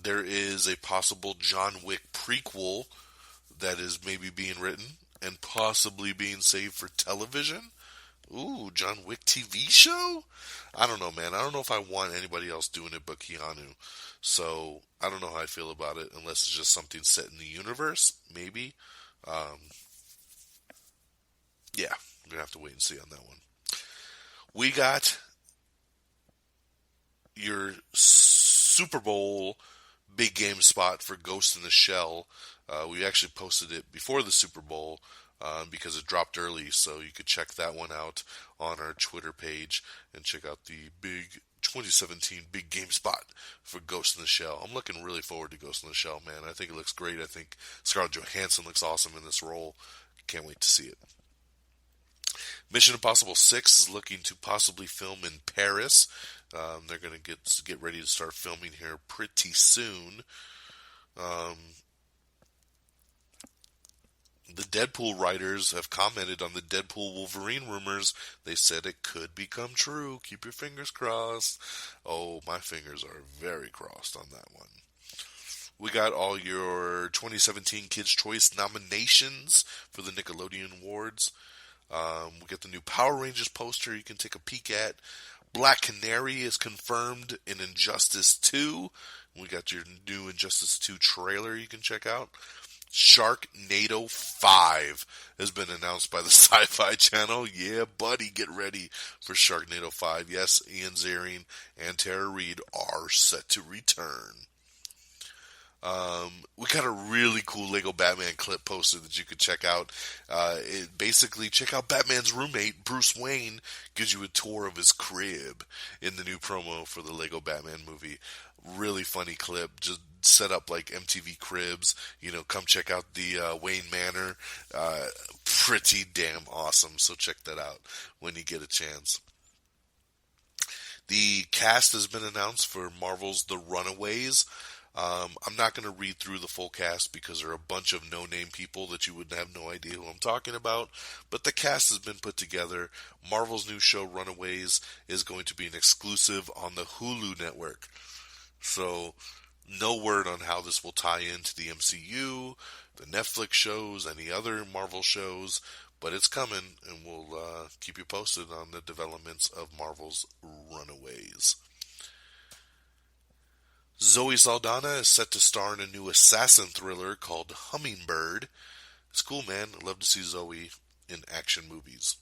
Speaker 5: There is a possible John Wick prequel that is maybe being written and possibly being saved for television. Ooh, John Wick TV show? I don't know, man. I don't know if I want anybody else doing it but Keanu. So, I don't know how I feel about it unless it's just something set in the universe. Maybe. Yeah, I'm going to have to wait and see on that one. We got your Super Bowl big game spot for Ghost in the Shell. We actually posted it before the Super Bowl because it dropped early, so you could check that one out on our Twitter page and check out the big 2017 big game spot for Ghost in the Shell. I'm looking really forward to Ghost in the Shell, man. I think it looks great. I think Scarlett Johansson looks awesome in this role. Can't wait to see it. Mission Impossible 6 is looking to possibly film in Paris. They're going to get ready to start filming here pretty soon. The Deadpool writers have commented on the Deadpool Wolverine rumors. They said it could become true. Keep your fingers crossed. Oh, my fingers are very crossed on that one. We got all your 2017 Kids' Choice nominations for the Nickelodeon Awards. We got the new Power Rangers poster you can take a peek at. Black Canary is confirmed in Injustice 2. We got your new Injustice 2 trailer you can check out. Sharknado 5 has been announced by the Sci-Fi Channel. Yeah, buddy, get ready for Sharknado 5. Yes, Ian Ziering and Tara Reid are set to return. We got a really cool Lego Batman clip posted that you could check out. Basically, check out Batman's roommate, Bruce Wayne, gives you a tour of his crib in the new promo for the Lego Batman movie. Really funny clip, just set up like MTV Cribs, come check out the Wayne Manor. Pretty damn awesome, so check that out when you get a chance. The cast has been announced for Marvel's The Runaways. I'm not going to read through the full cast because there are a bunch of no-name people that you would have no idea who I'm talking about, but the cast has been put together. Marvel's new show, Runaways, is going to be an exclusive on the Hulu network. So, no word on how this will tie into the MCU, the Netflix shows, any other Marvel shows, but it's coming, and we'll keep you posted on the developments of Marvel's Runaways. Zoe Saldana is set to star in a new assassin thriller called Hummingbird. It's cool, man. I love to see Zoe in action movies.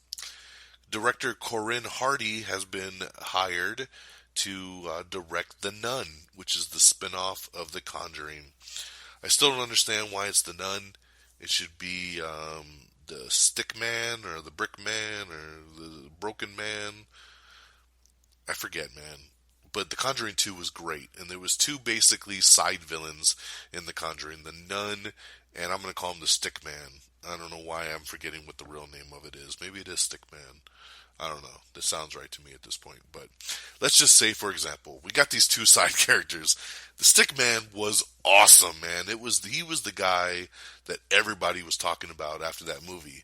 Speaker 5: Director Corinne Hardy has been hired to direct The Nun, which is the spin-off of The Conjuring. I still don't understand why it's The Nun. It should be the Stick Man or the Brick Man or the Broken Man. I forget, man. But The Conjuring 2 was great, and there was two basically side villains in The Conjuring, the Nun, and I'm going to call him the Stick Man. I don't know why I'm forgetting what the real name of it is. Maybe it is Stick Man. I don't know. This sounds right to me at this point. But let's just say, for example, we got these two side characters. The Stick Man was awesome, man. He was the guy that everybody was talking about after that movie.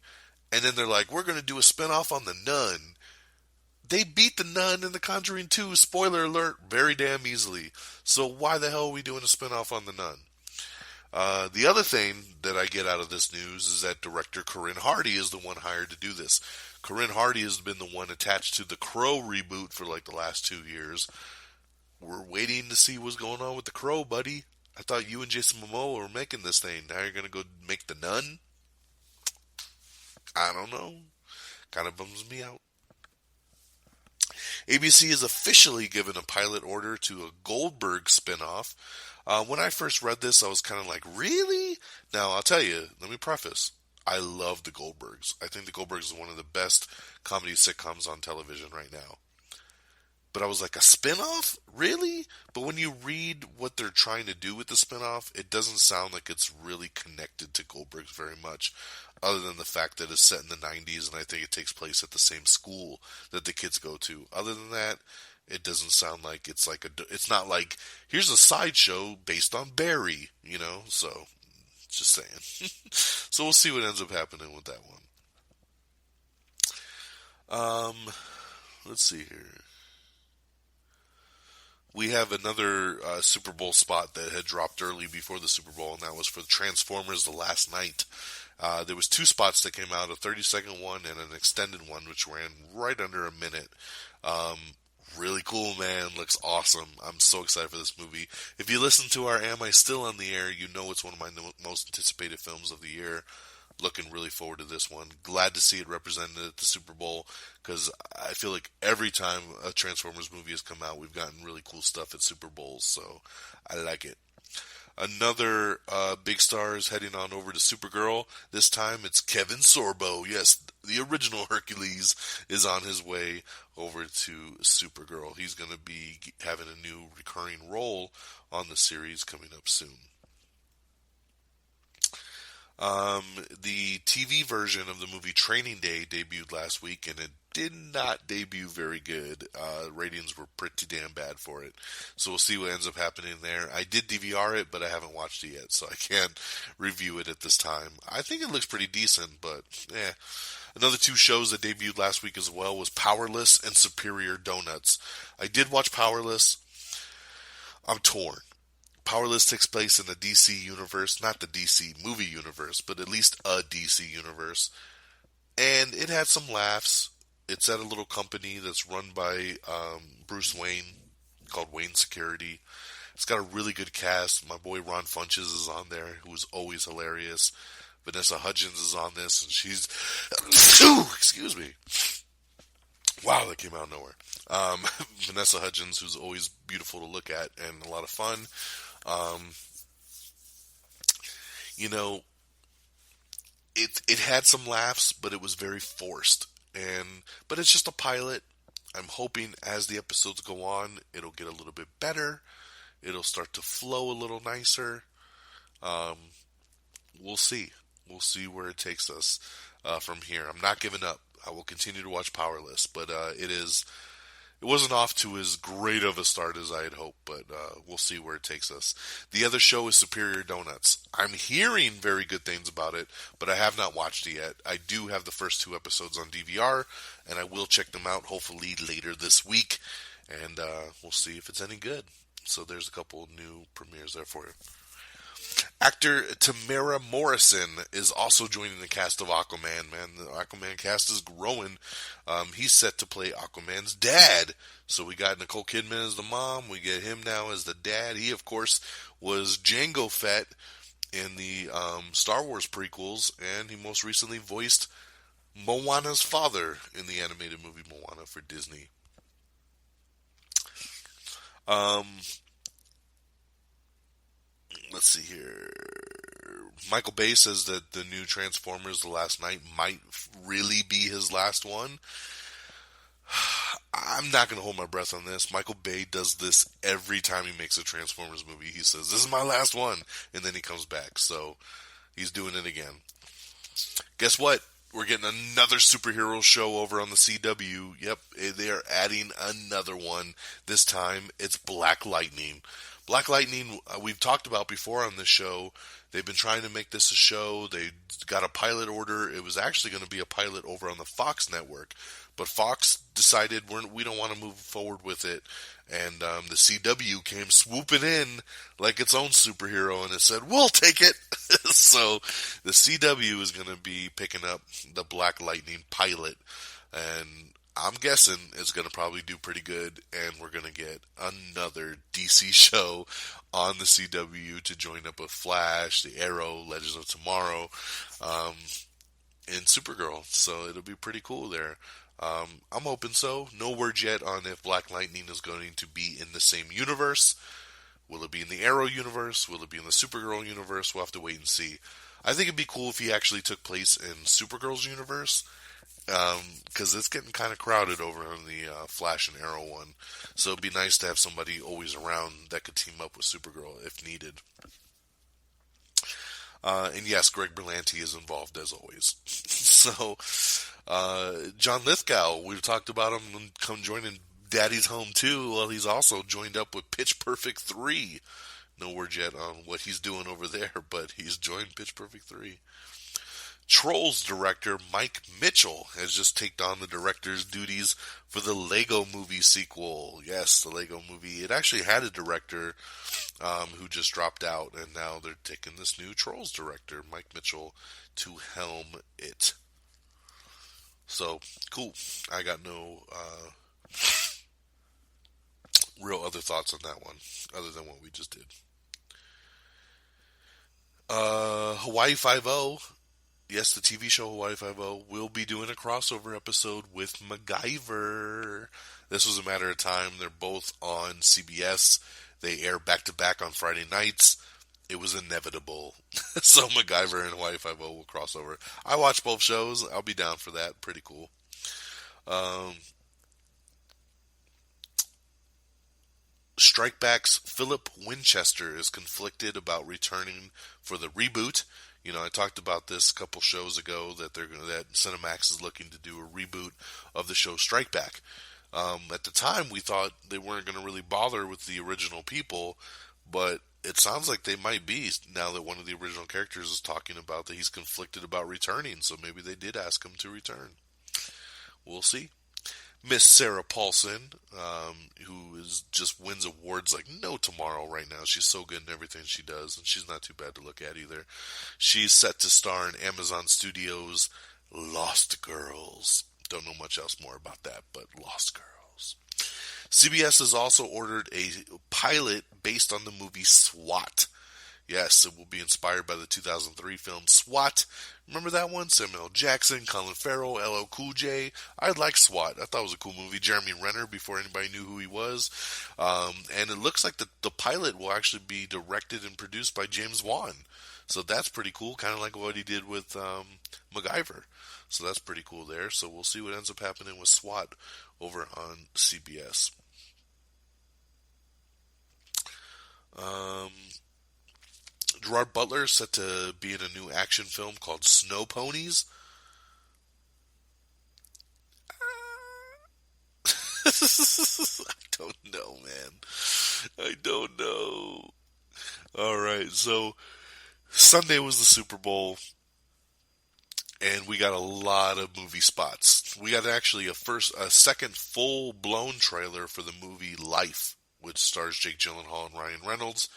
Speaker 5: And then they're like, we're going to do a spinoff on the Nun. They beat the Nun in The Conjuring 2, spoiler alert, very damn easily. So why the hell are we doing a spinoff on the Nun? The other thing that I get out of this news is that director Corinne Hardy is the one hired to do this. Corinne Hardy has been the one attached to the Crow reboot for like the last 2 years. We're waiting to see what's going on with the Crow, buddy. I thought you and Jason Momoa were making this thing. Now you're going to go make the Nun? I don't know. Kind of bums me out. ABC has officially given a pilot order to a Goldberg spinoff. When I first read this, I was kind of like, really? Now, I'll tell you, let me preface. I love the Goldbergs. I think the Goldbergs is one of the best comedy sitcoms on television right now. But I was like, a spinoff? Really? But when you read what they're trying to do with the spinoff, it doesn't sound like it's really connected to Goldbergs very much, other than the fact that it's set in the 90s and I think it takes place at the same school that the kids go to. Other than that, it doesn't sound like it's not like, here's a sideshow based on Barry, so just saying. So we'll see what ends up happening with that one. Let's see here. We have another Super Bowl spot that had dropped early before the Super Bowl, and that was for Transformers The Last Night. There was two spots that came out, a 30-second one and an extended one, which ran right under a minute. Really cool, man. Looks awesome. I'm so excited for this movie. If you listen to our Am I Still on the Air, you know it's one of my most anticipated films of the year. Looking really forward to this one. Glad to see it represented at the Super Bowl, because I feel like every time a Transformers movie has come out, we've gotten really cool stuff at Super Bowls, so I like it. Another big star is heading on over to Supergirl. This time it's Kevin Sorbo. Yes, the original Hercules is on his way over to Supergirl. He's going to be having a new recurring role on the series coming up soon. The TV version of the movie Training Day debuted last week, and it did not debut very good. Ratings were pretty damn bad for it. So we'll see what ends up happening there. I did DVR it, but I haven't watched it yet, so I can't review it at this time. I think it looks pretty decent, but Another two shows that debuted last week as well was Powerless and Superior Donuts. I did watch Powerless. I'm torn. Powerless takes place in the DC universe, not the DC movie universe, but at least a DC universe. And it had some laughs. It's at a little company that's run by Bruce Wayne, called Wayne Security. It's got a really good cast. My boy Ron Funches is on there, who is always hilarious. Vanessa Hudgens is on this, and she's... excuse me. Wow, that came out of nowhere. Vanessa Hudgens, who's always beautiful to look at and a lot of fun. It had some laughs, but it was very forced. But it's just a pilot. I'm hoping as the episodes go on, it'll get a little bit better. It'll start to flow a little nicer. We'll see. We'll see where it takes us from here. I'm not giving up. I will continue to watch Powerless, but it wasn't off to as great of a start as I had hoped, but we'll see where it takes us. The other show is Superior Donuts. I'm hearing very good things about it, but I have not watched it yet. I do have the first 2 episodes on DVR, and I will check them out hopefully later this week, and we'll see if it's any good. So there's a couple new premieres there for you. Actor Tamara Morrison is also joining the cast of Aquaman. Man, the Aquaman cast is growing. He's set to play Aquaman's dad. So we got Nicole Kidman as the mom. We get him now as the dad. He, of course, was Jango Fett in the Star Wars prequels, and he most recently voiced Moana's father in the animated movie Moana for Disney. Let's see here. Michael Bay says that the new Transformers The Last Night might really be his last one. I'm not going to hold my breath on this. Michael Bay does this every time he makes a Transformers movie. He says, this is my last one, and then he comes back. So he's doing it again. Guess what? We're getting another superhero show over on the CW. Yep, they are adding another one. This time, it's Black Lightning. Black Lightning, we've talked about before on this show. They've been trying to make this a show. They got a pilot order. It was actually going to be a pilot over on the Fox network. But Fox decided we don't want to move forward with it. And the CW came swooping in like its own superhero, and it said, we'll take it. So the CW is going to be picking up the Black Lightning pilot. And I'm guessing it's going to probably do pretty good, and we're going to get another DC show on the CW to join up with Flash, The Arrow, Legends of Tomorrow, and Supergirl. So it'll be pretty cool there. I'm hoping so. No word yet on if Black Lightning is going to be in the same universe. Will it be in the Arrow universe? Will it be in the Supergirl universe? We'll have to wait and see. I think it'd be cool if he actually took place in Supergirl's universe. Because it's getting kind of crowded over on the Flash and Arrow one. So it'd be nice to have somebody always around that could team up with Supergirl if needed. And yes, Greg Berlanti is involved as always. So, John Lithgow, we've talked about him come joining Daddy's Home 2. Well, he's also joined up with Pitch Perfect 3. No word yet on what he's doing over there, but he's joined Pitch Perfect 3. Trolls director Mike Mitchell has just taken on the director's duties for the Lego Movie sequel. Yes, the Lego Movie. It actually had a director who just dropped out, and now they're taking this new Trolls director, Mike Mitchell, to helm it. So, cool. I got no real other thoughts on that one, other than what we just did. Hawaii Five-0. Yes, the TV show Hawaii Five-0 will be doing a crossover episode with MacGyver. This was a matter of time. They're both on CBS. They air back-to-back on Friday nights. it was inevitable. So MacGyver and Hawaii Five-O will cross over. I watched both shows. I'll be down for that. Pretty cool. Strike Back's Philip Winchester is conflicted about returning for the reboot. You know, I talked about this a couple shows ago that that Cinemax is looking to do a reboot of the show Strike Back. At the time, we thought they weren't going to really bother with the original people, but it sounds like they might be now that one of the original characters is talking about that he's conflicted about returning. So maybe they did ask him to return. We'll see. Miss Sarah Paulson, who just wins awards like no tomorrow right now. She's so good in everything she does, and she's not too bad to look at either. She's set to star in Amazon Studios' Lost Girls. Don't know much else more about that, but Lost Girls. CBS has also ordered a pilot based on the movie SWAT. Yes, it will be inspired by the 2003 film SWAT. Remember that one? Samuel L. Jackson, Colin Farrell, LL Cool J. I like SWAT. I thought it was a cool movie. Jeremy Renner, before anybody knew who he was. And it looks like the pilot will actually be directed and produced by James Wan. So that's pretty cool, kind of like what he did with MacGyver. So that's pretty cool there. So we'll see what ends up happening with SWAT over on CBS. Gerard Butler is set to be in a new action film called Snow Ponies. I don't know, man. I don't know. Alright, so Sunday was the Super Bowl, and we got a lot of movie spots. We got actually a second full-blown trailer for the movie Life, which stars Jake Gyllenhaal and Ryan Reynolds.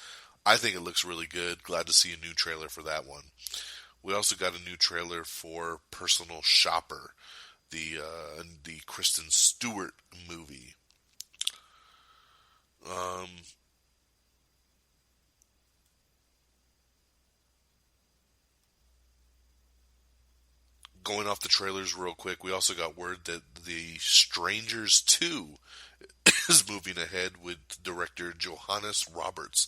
Speaker 5: I think it looks really good. Glad to see a new trailer for that one. We also got a new trailer for Personal Shopper, the Kristen Stewart movie. Going off the trailers real quick, we also got word that The Strangers 2 is moving ahead with director Johannes Roberts.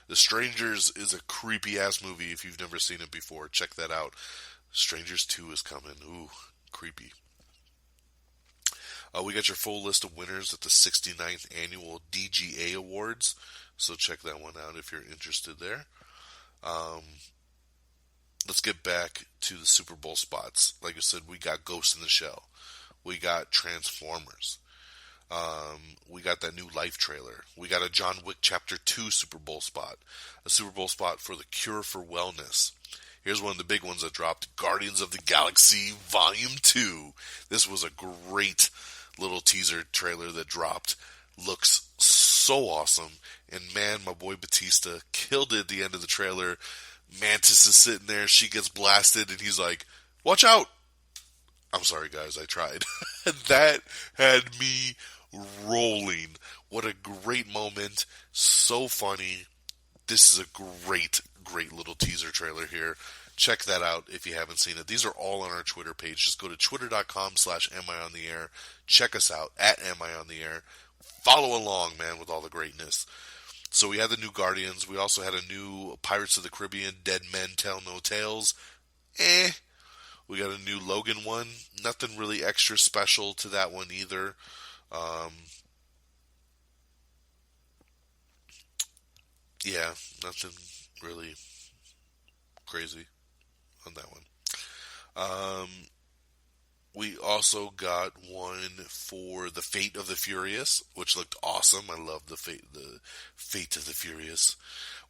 Speaker 5: The Strangers is a creepy-ass movie. If you've never seen it before, check that out. Strangers 2 is coming. Ooh, creepy. We got your full list of winners at the 69th Annual DGA Awards, so check that one out if you're interested there. Let's get back to the Super Bowl spots. Like I said, we got Ghost in the Shell. We got Transformers. We got that new Life trailer. We got a John Wick Chapter 2 Super Bowl spot. A Super Bowl spot for The Cure for Wellness. Here's one of the big ones that dropped. Guardians of the Galaxy Volume 2. This was a great little teaser trailer that dropped. Looks so awesome. And man, my boy Batista killed it at the end of the trailer. Mantis is sitting there. She gets blasted and he's like, "Watch out!" I'm sorry, guys. I tried. That had me rolling. What a great moment. So funny. This is a great, great little teaser trailer here. Check that out if you haven't seen it. These are all on our Twitter page. Just go to twitter.com/amiontheair. Check us out at amiontheair. Follow along, man, with all the greatness. So we had the new Guardians. We also had a new Pirates of the Caribbean, Dead Men Tell No Tales. We got a new Logan one. Nothing really extra special to that one either. Yeah, nothing really crazy on that one. We also got one for The Fate of the Furious, which looked awesome. I love the Fate of the Furious.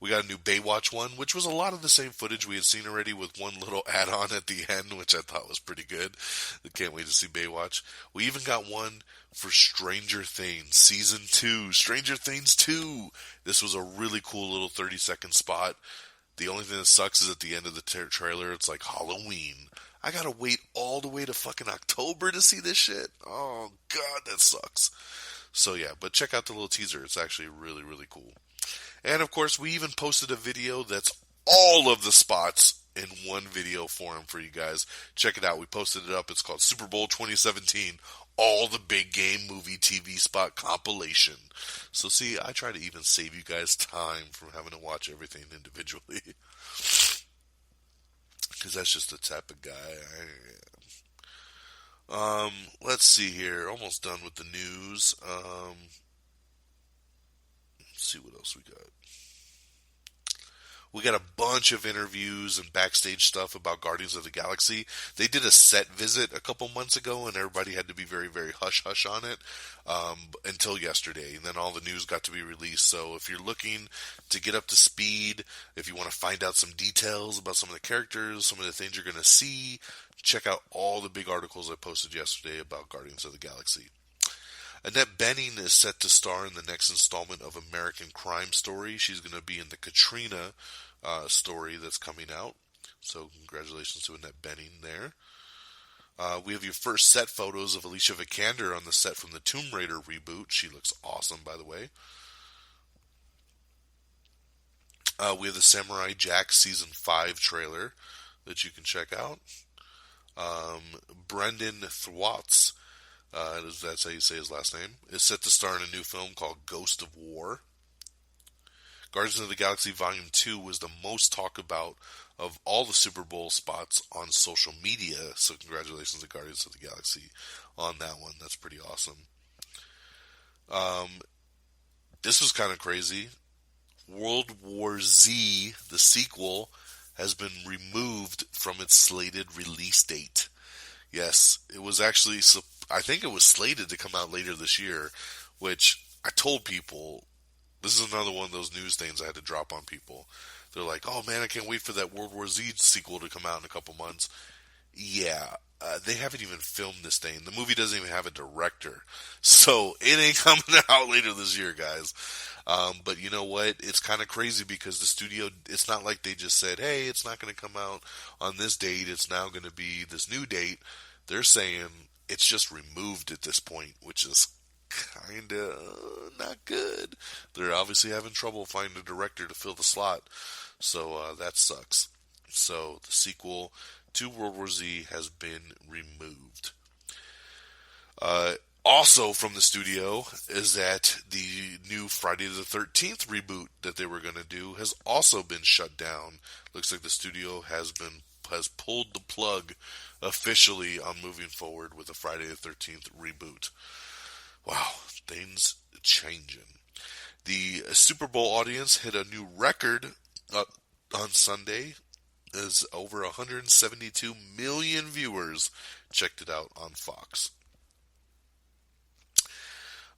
Speaker 5: We got a new Baywatch one, which was a lot of the same footage we had seen already with one little add-on at the end, which I thought was pretty good. I can't wait to see Baywatch. We even got one for Stranger Things Season 2. Stranger Things 2! This was a really cool little 30-second spot. The only thing that sucks is at the end of the trailer, it's like Halloween. I gotta wait all the way to fucking October to see this shit. Oh, God, that sucks. So, yeah, but check out the little teaser. It's actually really, really cool. And, of course, we even posted a video that's all of the spots in one video form for you guys. Check it out. We posted it up. It's called Super Bowl 2017, All the Big Game Movie TV Spot Compilation. So see, I try to even save you guys time from having to watch everything individually. Because that's just the type of guy I am. Let's see here. Almost done with the news. Let's see what else we got. We got a bunch of interviews and backstage stuff about Guardians of the Galaxy. They did a set visit a couple months ago, and everybody had to be very, very hush-hush on it until yesterday. And then all the news got to be released. So if you're looking to get up to speed, if you want to find out some details about some of the characters, some of the things you're going to see, check out all the big articles I posted yesterday about Guardians of the Galaxy. Annette Bening is set to star in the next installment of American Crime Story. She's going to be in the Katrina story that's coming out. So congratulations to Annette Bening there. We have your first set photos of Alicia Vikander on the set from the Tomb Raider reboot. She looks awesome, by the way. We have the Samurai Jack Season 5 trailer that you can check out. Brendan Thwaites, that's how you say his last name, is set to star in a new film called Ghost of War. Guardians of the Galaxy Volume 2 was the most talked about of all the Super Bowl spots on social media, so congratulations to Guardians of the Galaxy on that one. That's pretty awesome. This was kind of crazy. World War Z, the sequel, has been removed from its slated release date. Yes, it was actually, I think it was slated to come out later this year, which I told people, this is another one of those news things I had to drop on people. They're like, oh man, I can't wait for that World War Z sequel to come out in a couple months. Yeah, they haven't even filmed this thing. The movie doesn't even have a director. So it ain't coming out later this year, guys. But you know what? It's kind of crazy because the studio, it's not like they just said, hey, it's not going to come out on this date. It's now going to be this new date. They're saying it's just removed at this point, which is kind of not good. They're obviously having trouble finding a director to fill the slot. So that sucks. So the sequel to World War Z has been removed. Also from the studio is that the new Friday the 13th reboot that they were going to do has also been shut down. Looks like the studio has pulled the plug officially on moving forward with the Friday the 13th reboot. Wow, things changing. The Super Bowl audience hit a new record on Sunday, as over 172 million viewers checked it out on Fox.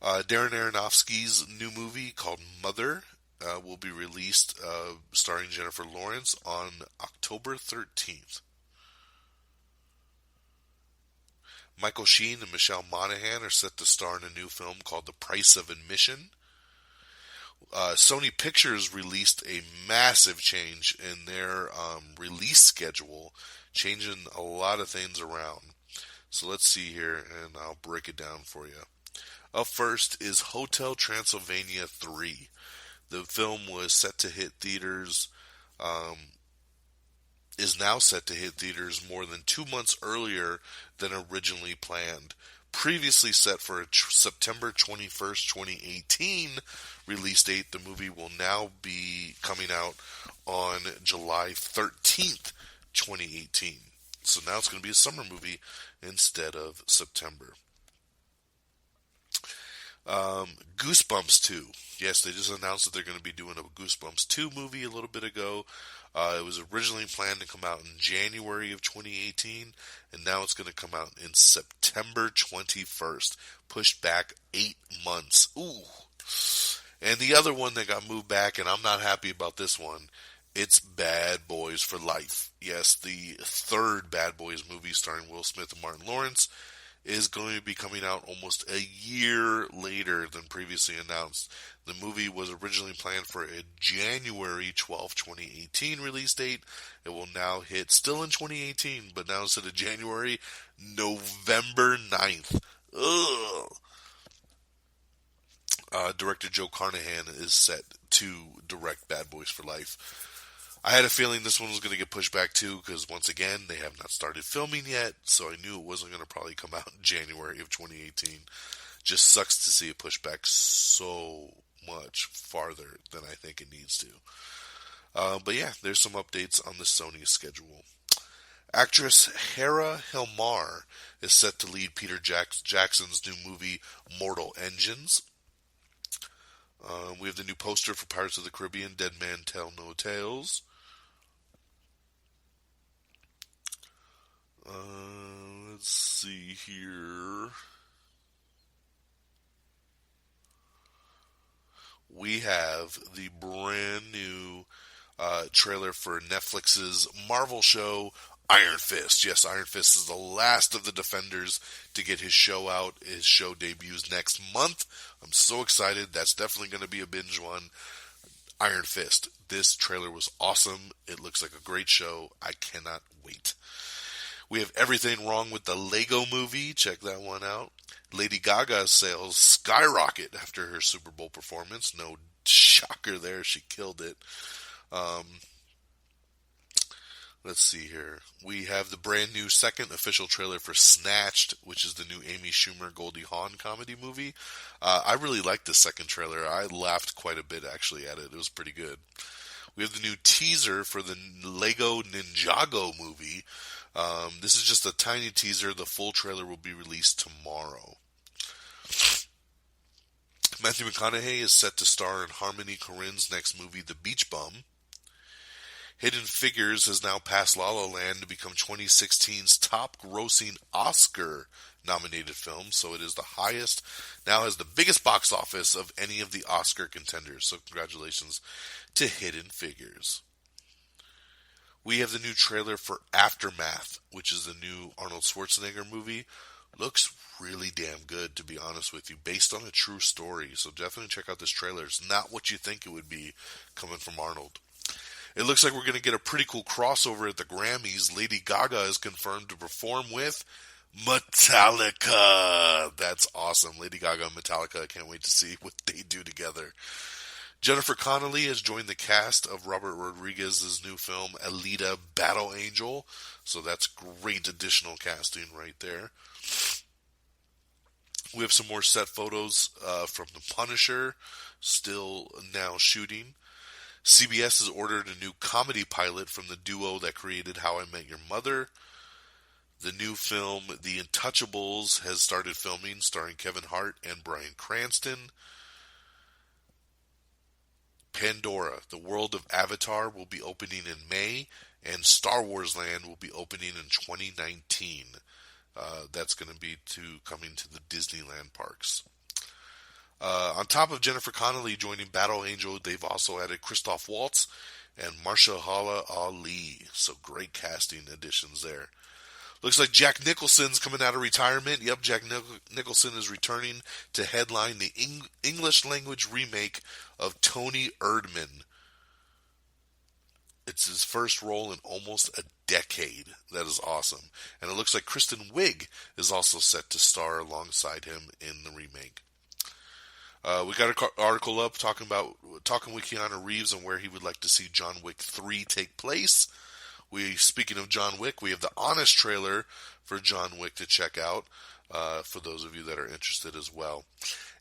Speaker 5: Darren Aronofsky's new movie called Mother will be released, starring Jennifer Lawrence, on October 13th. Michael Sheen and Michelle Monaghan are set to star in a new film called The Price of Admission. Sony Pictures released a massive change in their release schedule, changing a lot of things around. So let's see here, and I'll break it down for you. Up first is Hotel Transylvania 3. The film was set to hit theaters, is now set to hit theaters more than 2 months earlier than originally planned. Previously set for a September 21st, 2018 release date, the movie will now be coming out on July 13th, 2018. So now it's going to be a summer movie instead of September. Goosebumps 2. Yes, they just announced that they're going to be doing a Goosebumps 2 movie a little bit ago. It was originally planned to come out in January of 2018, and now it's going to come out in September 21st. Pushed back 8 months. Ooh. And the other one that got moved back, and I'm not happy about this one, it's Bad Boys for Life. Yes, the third Bad Boys movie starring Will Smith and Martin Lawrence is going to be coming out almost a year later than previously announced. The movie was originally planned for a January 12, 2018 release date. It will now hit, still in 2018, but now instead of January, November 9th. Ugh. Director Joe Carnahan is set to direct Bad Boys for Life. I had a feeling this one was going to get pushed back too, because once again, they have not started filming yet, so I knew it wasn't going to probably come out in January of 2018. Just sucks to see it pushed back so much farther than I think it needs to. But yeah, there's some updates on the Sony schedule. Actress Hera Hilmar is set to lead Peter Jackson's new movie, Mortal Engines. We have the new poster for Pirates of the Caribbean, Dead Man Tell No Tales. Let's see here. We have the brand new trailer for Netflix's Marvel show, Iron Fist. Yes, Iron Fist is the last of the Defenders to get his show out. His show debuts next month. I'm so excited. That's definitely going to be a binge one. Iron Fist. This trailer was awesome. It looks like a great show. I cannot wait. We have Everything Wrong with the Lego Movie. Check that one out. Lady Gaga's sales skyrocket after her Super Bowl performance. No shocker there. She killed it. Let's see here. We have the brand new second official trailer for Snatched, which is the new Amy Schumer, Goldie Hawn comedy movie. I really liked the second trailer. I laughed quite a bit actually at it. It was pretty good. We have the new teaser for the Lego Ninjago movie. This is just a tiny teaser. The full trailer will be released tomorrow. Matthew McConaughey is set to star in Harmony Korine's next movie, The Beach Bum. Hidden Figures has now passed La La Land to become 2016's top-grossing Oscar-nominated film, so it is the highest, now has the biggest box office of any of the Oscar contenders, so congratulations to Hidden Figures. We have the new trailer for Aftermath, which is the new Arnold Schwarzenegger movie. Looks really damn good, to be honest with you, based on a true story, so definitely check out this trailer. It's not what you think it would be coming from Arnold. It looks like we're going to get a pretty cool crossover at the Grammys. Lady Gaga is confirmed to perform with Metallica. That's awesome. Lady Gaga and Metallica. I can't wait to see what they do together. Jennifer Connelly has joined the cast of Robert Rodriguez's new film, Alita Battle Angel. So that's great additional casting right there. We have some more set photos from The Punisher, still now shooting. CBS has ordered a new comedy pilot from the duo that created How I Met Your Mother. The new film, The Untouchables, has started filming, starring Kevin Hart and Bryan Cranston. Pandora, the world of Avatar, will be opening in May, and Star Wars Land will be opening in 2019. That's going to be coming to the Disneyland parks. On top of Jennifer Connelly joining Battle Angel, they've also added Christoph Waltz and Mahershala Ali. So great casting additions there. Looks like Jack Nicholson's coming out of retirement. Yep, Jack Nicholson is returning to headline the English language remake of Tony Erdmann. It's his first role in almost a decade. That is awesome. And it looks like Kristen Wiig is also set to star alongside him in the remake. We got an article up talking with Keanu Reeves and where he would like to see John Wick 3 take place. Speaking of John Wick, we have the Honest trailer for John Wick to check out for those of you that are interested as well.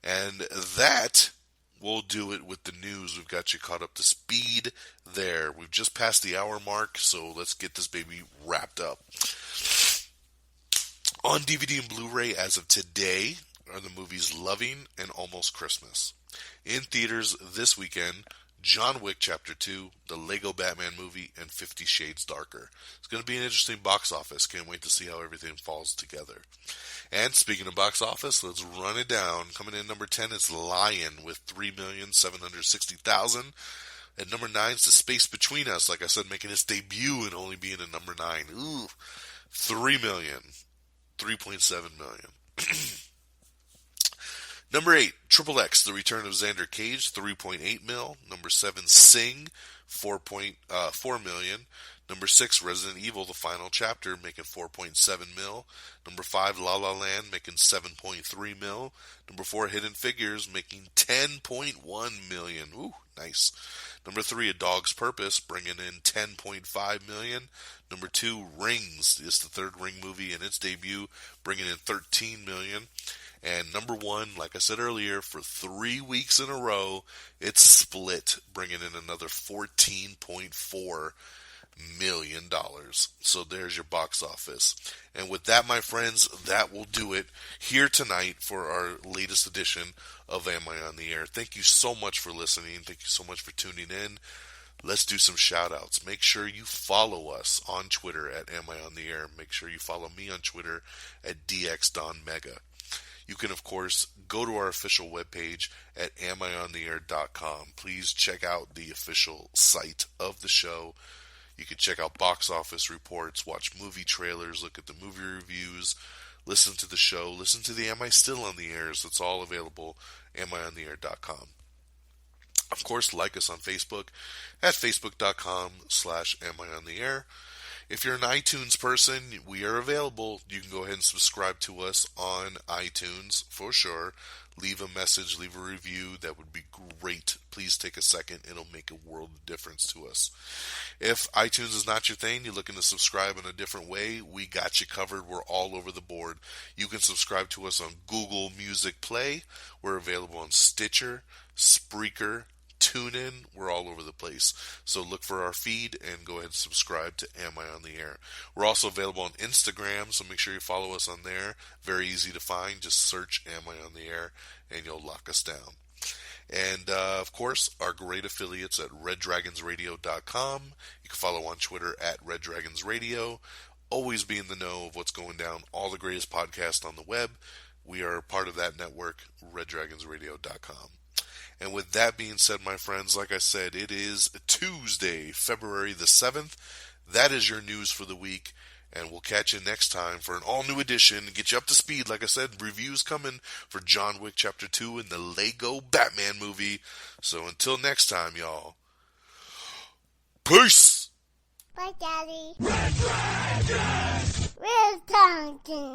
Speaker 5: And that will do it with the news. We've got you caught up to speed there. We've just passed the hour mark, so let's get this baby wrapped up. On DVD and Blu-ray as of today are the movies Loving and Almost Christmas. In theaters this weekend, John Wick Chapter 2, the Lego Batman movie, and 50 Shades Darker. It's going to be an interesting box office. Can't wait to see how everything falls together. And speaking of box office, let's run it down. Coming in number 10 is Lion with 3,760,000. At number 9 is The Space Between Us, like I said, making its debut and only being at number 9. Ooh, 3 million. 3.7 million. Number 8, Triple X, The Return of Xander Cage, 3.8 mil. Number 7, Sing, 4.4 million. Number 6, Resident Evil, The Final Chapter, making 4.7 mil. Number 5, La La Land, making 7.3 mil. Number 4, Hidden Figures, making 10.1 million. Ooh, nice. Number 3, A Dog's Purpose, bringing in 10.5 million. Number 2, Rings, is the third Ring movie in its debut, bringing in 13 million. And number 1, like I said earlier, for 3 weeks in a row, it's Split, bringing in another $14.4 million. So there's your box office. And with that, my friends, that will do it here tonight for our latest edition of Am I on the Air. Thank you so much for listening. Thank you so much for tuning in. Let's do some shout outs. Make sure you follow us on Twitter at Am I on the Air. Make sure you follow me on Twitter at DXDonMega. You can, of course, go to our official webpage at amiontheair.com. Please check out the official site of the show. You can check out box office reports, watch movie trailers, look at the movie reviews, listen to the show, listen to the Am I Still on the Airs. It's all available, amiontheair.com. Of course, like us on Facebook at facebook.com/amiontheair. If you're an iTunes person, we are available. You can go ahead and subscribe to us on iTunes for sure. Leave a message, leave a review. That would be great. Please take a second. It'll make a world of difference to us. If iTunes is not your thing, you're looking to subscribe in a different way, we got you covered. We're all over the board. You can subscribe to us on Google Music Play. We're available on Stitcher, Spreaker, TuneIn. We're all over the place. So look for our feed and go ahead and subscribe to Am I on the Air. We're also available on Instagram, so make sure you follow us on there. Very easy to find. Just search Am I on the Air and you'll lock us down. And, of course, our great affiliates at reddragonsradio.com. You can follow on Twitter at reddragonsradio. Always be in the know of what's going down. All the greatest podcasts on the web. We are part of that network, reddragonsradio.com. And with that being said, my friends, like I said, it is Tuesday, February the 7th. That is your news for the week. And we'll catch you next time for an all-new edition. Get you up to speed. Like I said, reviews coming for John Wick Chapter 2 and the Lego Batman movie. So until next time, y'all. Peace!
Speaker 1: Bye, Daddy. Red Dragon! Red Dragon!